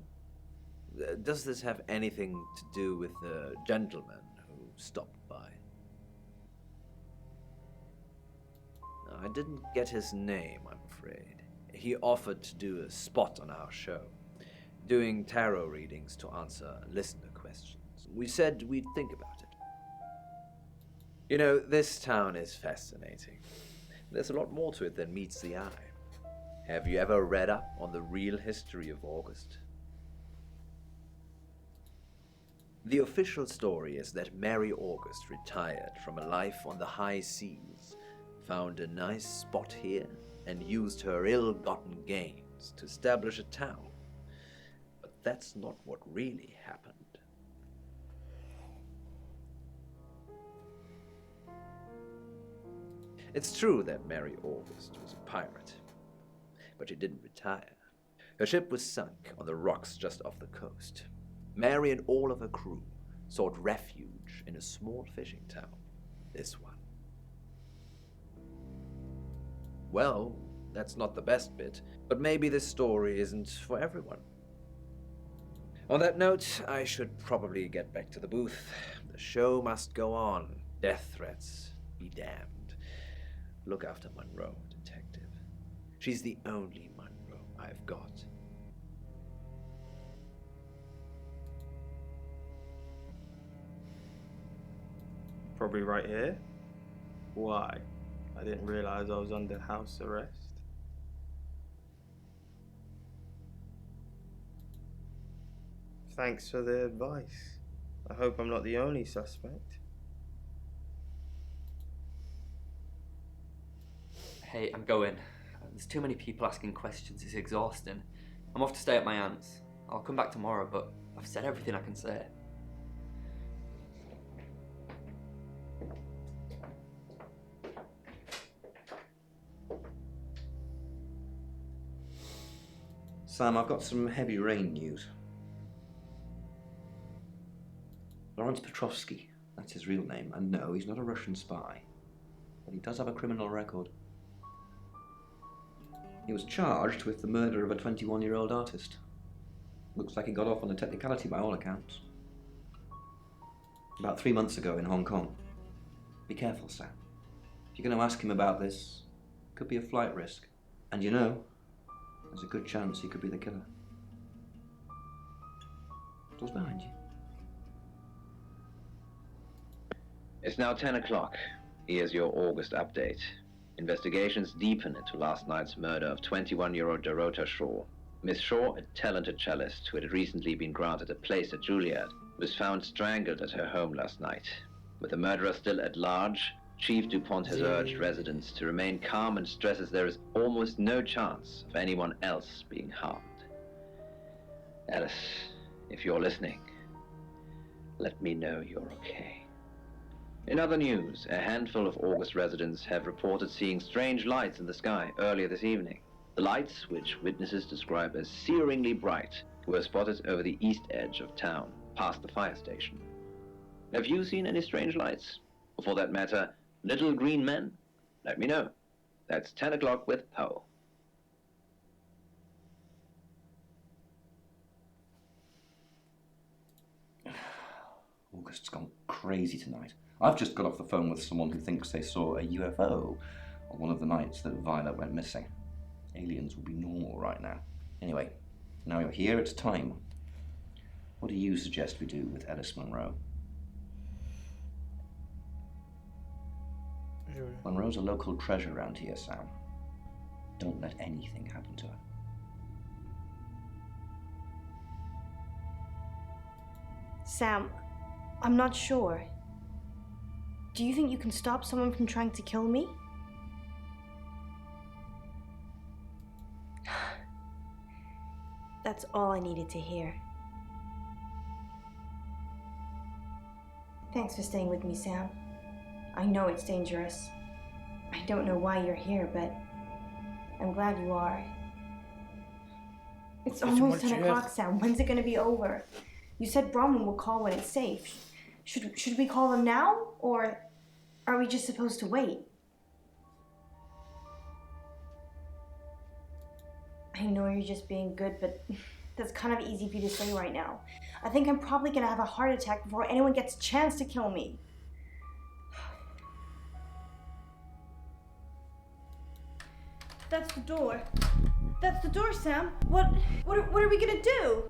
Does this have anything to do with the gentleman who stopped by? I didn't get his name, I'm afraid. He offered to do a spot on our show, doing tarot readings to answer listener questions. We said we'd think about it. You know, this town is fascinating. There's a lot more to it than meets the eye. Have you ever read up on the real history of August? The official story is that Mary August retired from a life on the high seas, found a nice spot here, and used her ill-gotten gains to establish a town. But that's not what really happened. It's true that Mary August was a pirate, but she didn't retire. Her ship was sunk on the rocks just off the coast. Mary and all of her crew sought refuge in a small fishing town, this one. Well, that's not the best bit, but maybe this story isn't for everyone. On that note, I should probably get back to the booth. The show must go on. Death threats be damned. Look after Monroe, detective. She's the only Monroe I've got. Probably right here. Why? I didn't realize I was under house arrest. Thanks for the advice. I hope I'm not the only suspect. Hey, I'm going. There's too many people asking questions, it's exhausting. I'm off to stay at my aunt's. I'll come back tomorrow, but I've said everything I can say. Sam, I've got some heavy rain news. Lawrence Petrovsky, that's his real name, and no, he's not a Russian spy. But he does have a criminal record. He was charged with the murder of a 21-year-old artist. Looks like he got off on a technicality by all accounts. About 3 months ago in Hong Kong. Be careful, Sam. If you're going to ask him about this, it could be a flight risk. And you know, there's a good chance he could be the killer. Door's behind you. It's now 10 o'clock. Here's your August update. Investigations deepen into last night's murder of 21-year-old Dorota Shaw. Miss Shaw, a talented cellist who had recently been granted a place at Juilliard, was found strangled at her home last night. With the murderer still at large, Chief DuPont has urged residents to remain calm and stresses there is almost no chance of anyone else being harmed. Alice, if you're listening, let me know you're okay. In other news, a handful of August residents have reported seeing strange lights in the sky earlier this evening. The lights, which witnesses describe as searingly bright, were spotted over the east edge of town, past the fire station. Have you seen any strange lights? Or for that matter, little green men? Let me know. That's 10 o'clock with Poe. August's gone crazy tonight. I've just got off the phone with someone who thinks they saw a UFO on one of the nights that Violet went missing. Aliens would be normal right now. Anyway, now you're here, it's time. What do you suggest we do with Alice Monroe? Monroe's a local treasure around here, Sam. Don't let anything happen to her. Sam, I'm not sure. Do you think you can stop someone from trying to kill me? That's all I needed to hear. Thanks for staying with me, Sam. I know it's dangerous. I don't know why you're here, but I'm glad you are. It's almost 10 o'clock, Sam. When's it gonna be over? You said Bronwyn will call when it's safe. Should we call them now, or are we just supposed to wait? I know you're just being good, but that's kind of easy for you to say right now. I think I'm probably gonna have a heart attack before anyone gets a chance to kill me. That's the door. That's the door, Sam. What are we gonna do?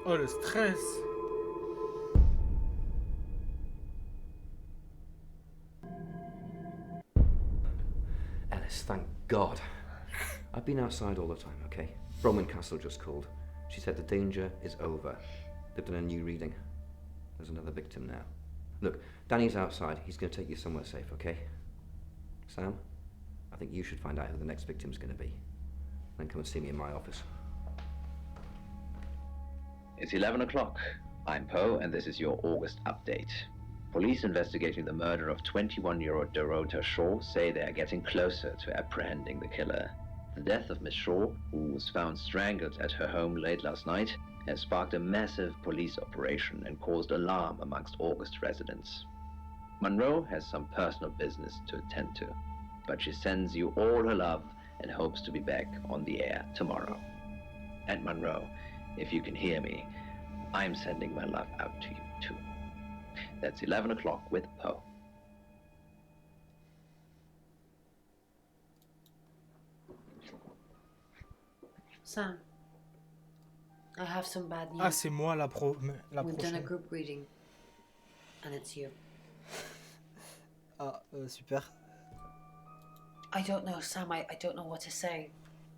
Oh, le stress. Alice, thank God. I've been outside all the time, okay? Bronwyn Castle just called. She said the danger is over. They've done a new reading. There's another victim now. Look, Danny's outside. He's going to take you somewhere safe, okay? Sam, I think you should find out who the next victim's going to be. Then come and see me in my office. It's 11 o'clock. I'm Poe, and this is your August update. Police investigating the murder of 21-year-old Dorota Shaw say they are getting closer to apprehending the killer. The death of Miss Shaw, who was found strangled at her home late last night, has sparked a massive police operation and caused alarm amongst August residents. Monroe has some personal business to attend to, but she sends you all her love and hopes to be back on the air tomorrow. And Monroe, if you can hear me, I'm sending my love out to you too. That's 11 o'clock with Poe. Sam, I have some bad news. Ah, c'est moi la We've done a prochaine. group reading, and it's you. Ah, super. I don't know, Sam. I don't know what to say.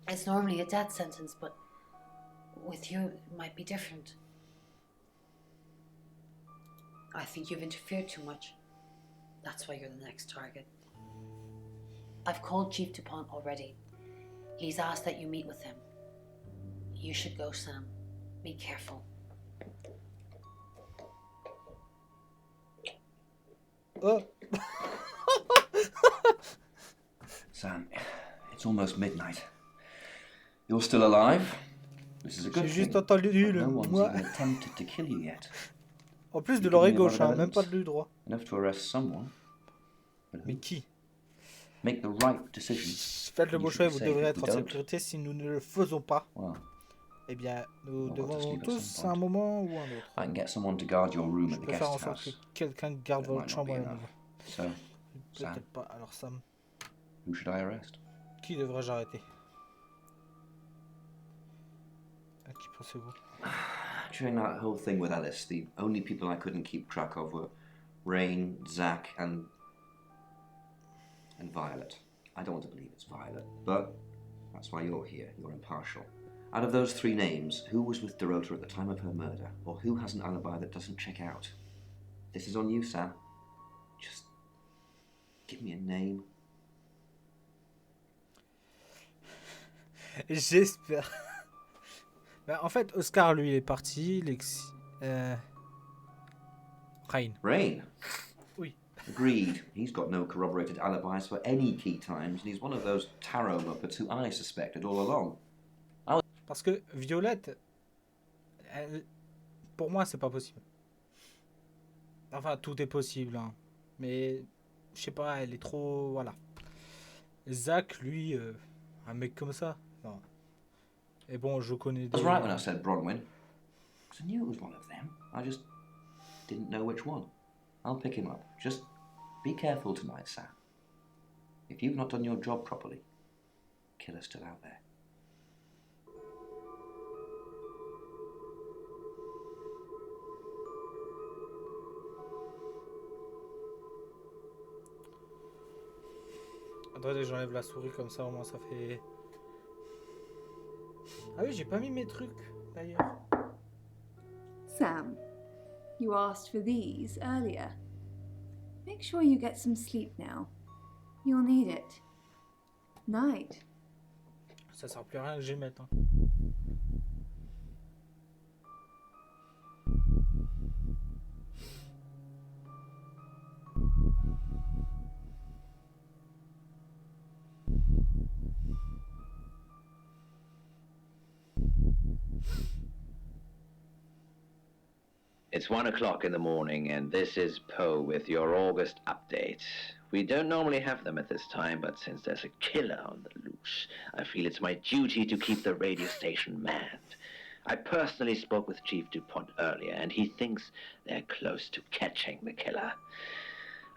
It's normally a death sentence, but With you, it might be different. I think you've interfered too much. That's why you're the next target. I've called Chief DuPont already. He's asked that you meet with him. You should go, Sam. Be careful. Oh. Sam, it's almost midnight. You're still alive. This is a good J'ai juste thing. entendu But le no one's moi. even attempted to kill you yet. En plus de You've l'oreille given me a gauche, lot of hein, même pas evidence. de l'œil droit. Enough to arrest someone. But who? Mais qui? Make the right decisions. Faites le You bon should choix et be vous safe devrez if être we en don't. sécurité. Si nous ne le faisons pas, Well, eh bien, nous I've got to devons sleep at tous, some à un point. moment ou un autre. I can get someone to guard your room Je at the peux faire en guest sorte que house. quelqu'un garde That might votre not chambre be à la enough. maison. So, Sam, Peut-être pas. Alors Sam, who should I arrest? qui devrais-je arrêter? À qui pensez-vous? During that whole thing with Alice, the only people I couldn't keep track of were Rain, Zach, and Violet. I don't want to believe it's Violet, but that's why you're here. You're impartial. Out of those three names, who was with Dorota at the time of her murder, or who has an alibi that doesn't check out? This is on you, Sam. Just give me a name. J'espère. Bah, en fait, Oscar, lui, il est parti. Rain? Oui. Agreed. He's got no corroborated alibis for any key times, and he's one of those tarot muppets who I suspected all along. Parce que Violette, pour moi, c'est pas possible. Enfin, tout est possible, hein. Mais je sais pas, elle est trop, voilà. Zach, lui, un mec comme ça, non. Et bon, je connais. I was right when I said Bronwyn, because I knew it was one of them. I just didn't know which one. I'll pick him up. Just be careful tonight, Sam. If you've not done your job properly, killer's still out there. Attendez, j'enlève la souris comme ça, au moins ça fait. Ah oui, j'ai pas mis mes trucs d'ailleurs. Sam, you asked for these earlier. Make sure you get some sleep now. You'll need it. Night. Ça sert plus à rien que j'y mette. Hein. It's 1 o'clock in the morning, and this is Poe with your August update. We don't normally have them at this time, but since there's a killer on the loose, I feel it's my duty to keep the radio station manned. I personally spoke with Chief DuPont earlier, and he thinks they're close to catching the killer.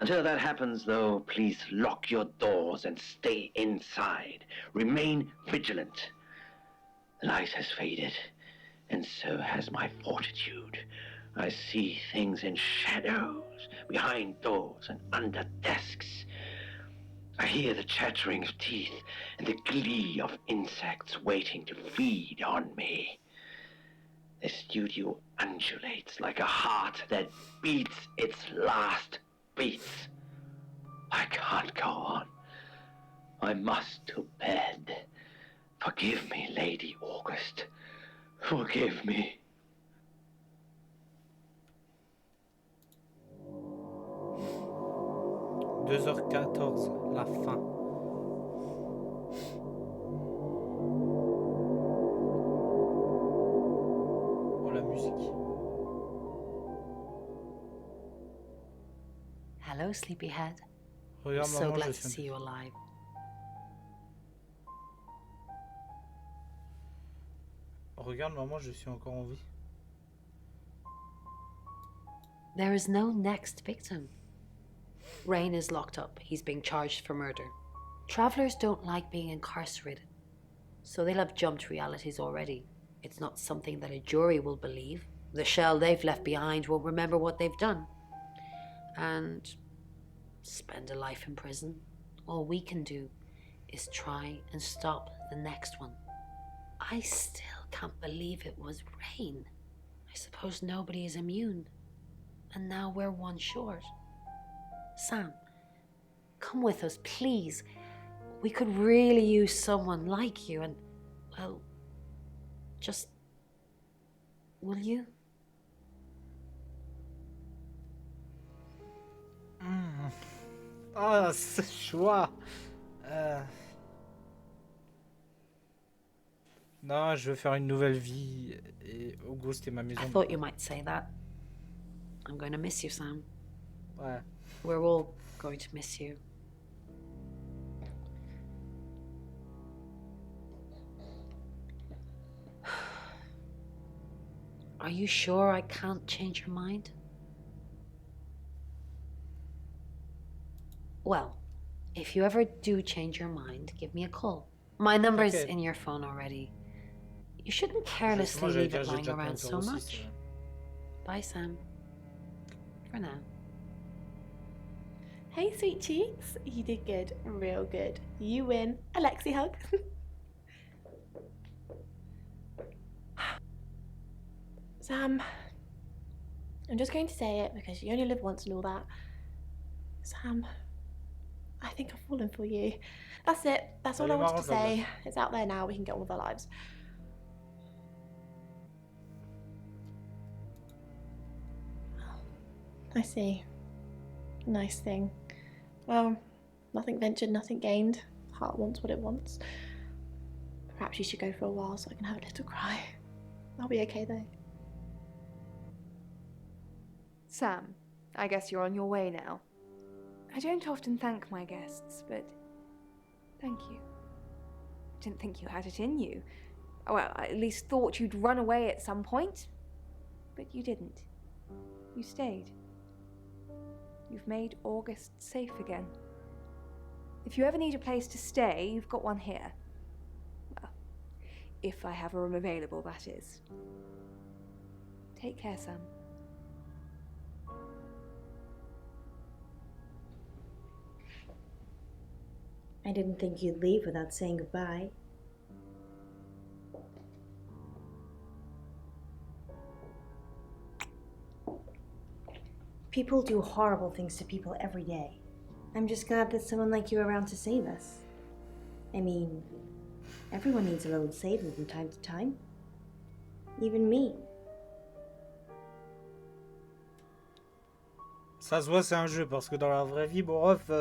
Until that happens, though, please lock your doors and stay inside. Remain vigilant. The light has faded, and so has my fortitude. I see things in shadows, behind doors and under desks. I hear the chattering of teeth and the glee of insects waiting to feed on me. The studio undulates like a heart that beats its last beats. I can't go on. I must to bed. Forgive me, Lady August. Forgive me. 2h14, la fin. Oh, la musique. Hello, sleepyhead. I'm Regarde, so maman, glad je to suis... see you alive. Regarde, maman, je suis encore en vie. There is no next victim. Rain is locked up. He's being charged for murder. Travelers don't like being incarcerated, so they'll have jumped realities already. It's not something that a jury will believe. The shell they've left behind won't remember what they've done. And spend a life in prison. All we can do is try and stop the next one. I still can't believe it was rain. I suppose nobody is immune. And now we're one short. Sam, come with us, please. We could really use someone like you and, well, just... Will you? Oh, ce choix. Non, je veux faire une nouvelle vie. Et Auguste est ma maison. I thought you might say that. I'm going to miss you, Sam. Ouais. We're all going to miss you. Are you sure I can't change your mind? Well, if you ever do change your mind, give me a call. My number's in your phone already. You shouldn't carelessly leave it lying around so much. Bye, Sam. For now. Hey, sweet cheeks. You did good. Real good. You win. Alexi hug. Sam, I'm just going to say it because you only live once and all that. Sam, I think I've fallen for you. That's it. That's all I wanted to say. It's out there now. We can get on with our lives. I see. Nice thing. Well, nothing ventured, nothing gained. Heart wants what it wants. Perhaps you should go for a while so I can have a little cry. I'll be okay though. Sam, I guess you're on your way now. I don't often thank my guests, but thank you. I didn't think you had it in you. Well, I at least thought you'd run away at some point. But you didn't. You stayed. You've made August safe again. If you ever need a place to stay, you've got one here. Well, if I have a room available, that is. Take care, Sam. I didn't think you'd leave without saying goodbye. People do horrible things to people every day. I'm just glad that someone like you are around to save us. I mean, everyone needs a little saving from time to time. Even me. Ça se voit, c'est un jeu, parce que dans la vraie vie, bon, ref,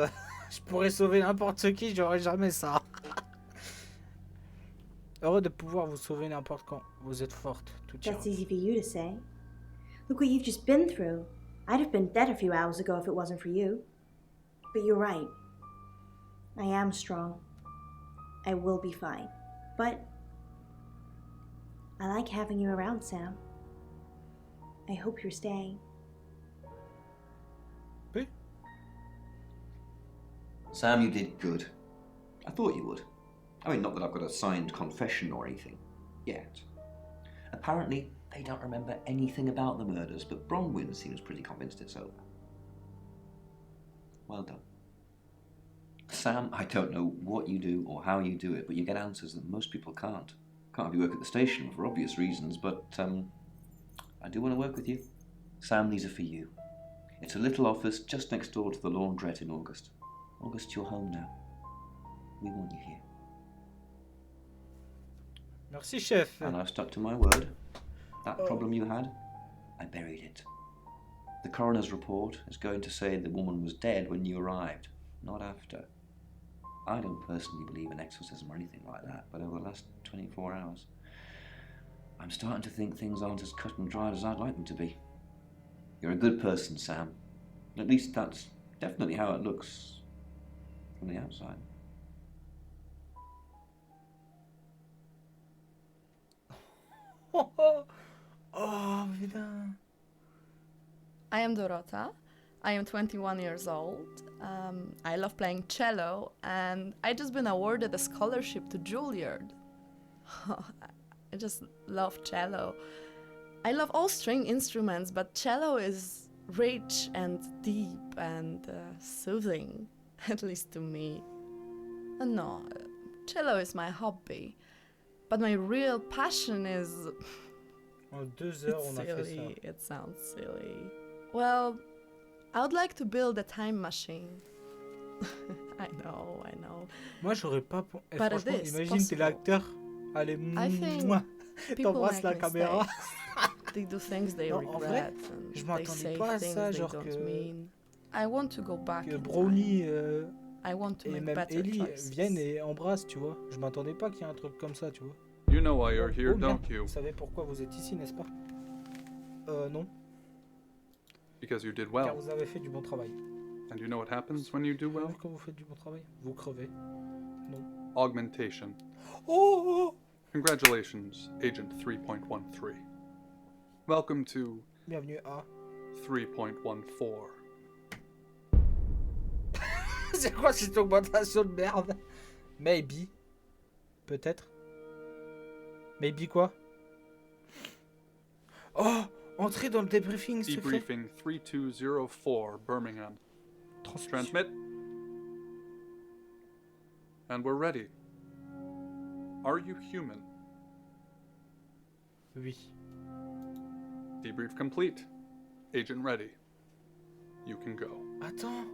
je pourrais sauver n'importe qui, j'aurais jamais ça. Heureux de pouvoir vous sauver n'importe quand. Vous êtes forte, tout ira. That's easy for you to say. Look what you've just been through. I'd have been dead a few hours ago if it wasn't for you. But you're right. I am strong. I will be fine. But I like having you around, Sam. I hope you're staying. Oui. Sam, you did good. I thought you would. I mean, not that I've got a signed confession or anything. Yet. Apparently, they don't remember anything about the murders, but Bronwyn seems pretty convinced it's over. Well done. Sam, I don't know what you do or how you do it, but you get answers that most people can't. Can't have you work at the station for obvious reasons, but I do want to work with you. Sam, these are for you. It's a little office just next door to the laundrette in August. August, you're home now. We want you here. Merci, chef. And I've stuck to my word. That problem you had, I buried it. The coroner's report is going to say the woman was dead when you arrived, not after. I don't personally believe in exorcism or anything like that, but over the last 24 hours, I'm starting to think things aren't as cut and dried as I'd like them to be. You're a good person, Sam. At least that's definitely how it looks from the outside. Oh, putain. I am Dorota. I am 21 years old. I love playing cello, and I just been awarded a scholarship to Juilliard. I just love cello. I love all string instruments, but cello is rich and deep and soothing, at least to me. No, cello is my hobby. But my real passion is... En 2 heures, on a fait ça. Silly, it sounds silly. Well, I would like to build a time machine. I know. Moi, j'aurais pas... Et But it franchement, is imagine, t'es possible. l'acteur. Allez, I think mouah, people t'embrasses make la caméra. mistakes. They do things they Non, en vrai, regret and je they m'attendais say pas à things ça, they genre don't que... mean. I want to go back que in Brownie time. I want to et make même better Ellie choices. viennent et embrassent, tu vois. Je m'attendais pas qu'il y ait un truc comme ça, tu vois. You know why you're here, Oh, merde. don't you? Vous savez pourquoi vous êtes ici, n'est-ce pas? Non. Because you did Car well. vous avez fait du bon travail. And you know what happens when you do well? Quand vous faites du bon travail, vous crevez. Non. Augmentation. Oh! Congratulations, Agent 3.13. Welcome to Bienvenue à... 3.14. C'est quoi cette augmentation de merde? Maybe. Peut-être. Maybe quoi? Oh! Entrez dans le débriefing secret. Debriefing 3204, Birmingham. Transmit. And we're ready. Are you human? Oui. Debrief complete. Agent ready. You can go. Attends.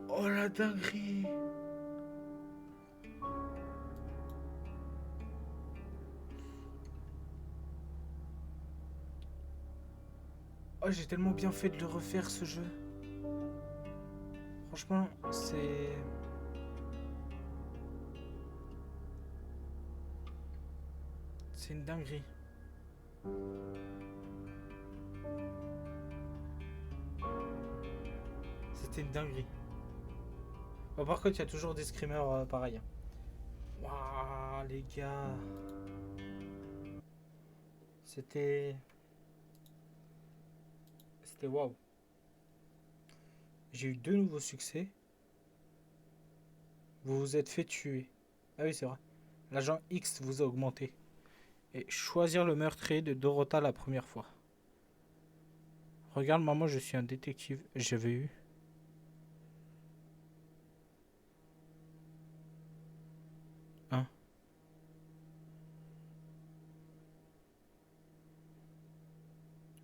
Oh la dinguerie. Oh, j'ai tellement bien fait de le refaire ce jeu. Franchement, c'est... C'est une dinguerie. C'était une dinguerie. Bon, par contre, il y a toujours des screamers pareils. Waouh, les gars. C'était waouh. J'ai eu 2 nouveaux succès. Vous vous êtes fait tuer. Ah oui, c'est vrai. L'agent X vous a augmenté. Et choisir le meurtrier de Dorota la première fois. Regarde, maman, je suis un détective. J'avais eu. Hein?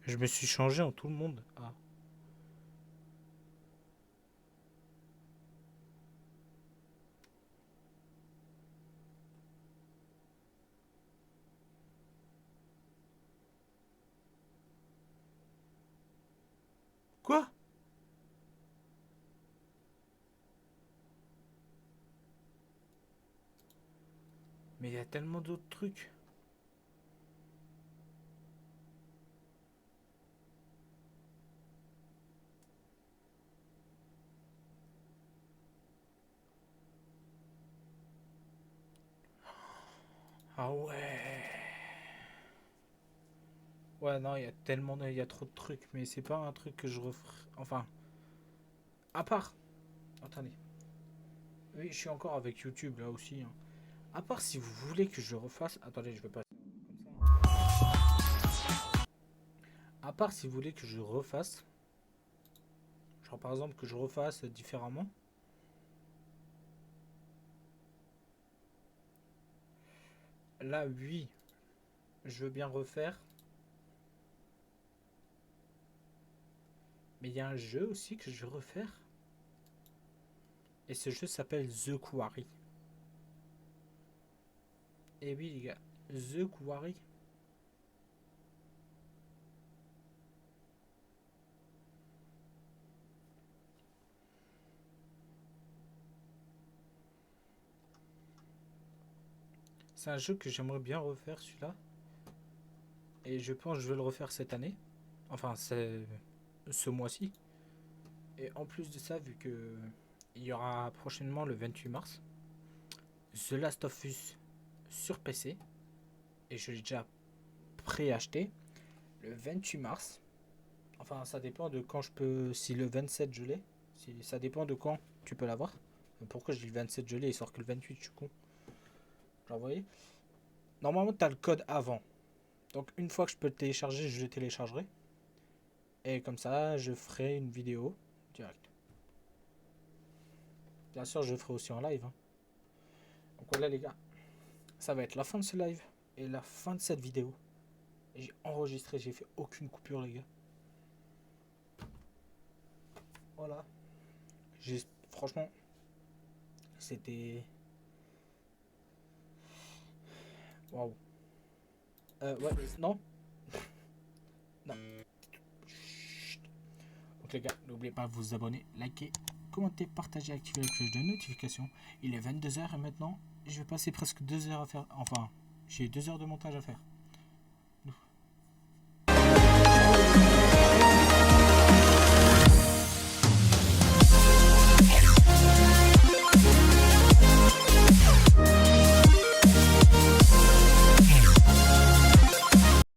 Je me suis changé en tout le monde. Ah. Quoi? Mais il y a tellement d'autres trucs. Ah ouais. Ouais, non, il y a tellement il y a trop de trucs, mais c'est pas un truc que je referai. Enfin, à part. Attendez. Oui, je suis encore avec YouTube là aussi. Hein. À part si vous voulez que je refasse. Attendez, je vais passer comme ça. À part si vous voulez que je refasse. Genre par exemple que je refasse différemment. Là, oui. Je veux bien refaire. Mais il y a un jeu aussi que je veux refaire. Et ce jeu s'appelle The Quarry. Et oui les gars, The Quarry. C'est un jeu que j'aimerais bien refaire celui-là. Et je pense que je vais le refaire cette année. Enfin, c'est ce mois-ci. Et en plus de ça, vu que il y aura prochainement le 28 mars The Last of Us sur PC. Et je l'ai déjà préacheté. Le 28 mars. Enfin, ça dépend de quand je peux... Si le 27 je l'ai. Si, ça dépend de quand tu peux l'avoir. Pourquoi je dis le 27 je l'ai, il sort que le 28, je suis con. Genre, vous voyez. Normalement, tu as le code avant. Donc, une fois que je peux le télécharger, je le téléchargerai. Et comme ça, je ferai une vidéo direct. Bien sûr, je le ferai aussi en live. Hein. Donc voilà les gars, ça va être la fin de ce live et la fin de cette vidéo. J'ai enregistré, j'ai fait aucune coupure les gars. Voilà. Franchement, c'était... Waouh. Ouais, non. Non. Chut. Donc les gars, n'oubliez pas de vous abonner, liker, commenter, partager, activer la cloche de notification. Il est 22h et maintenant, je vais passer presque 2 heures à faire... Enfin, j'ai 2 heures de montage à faire.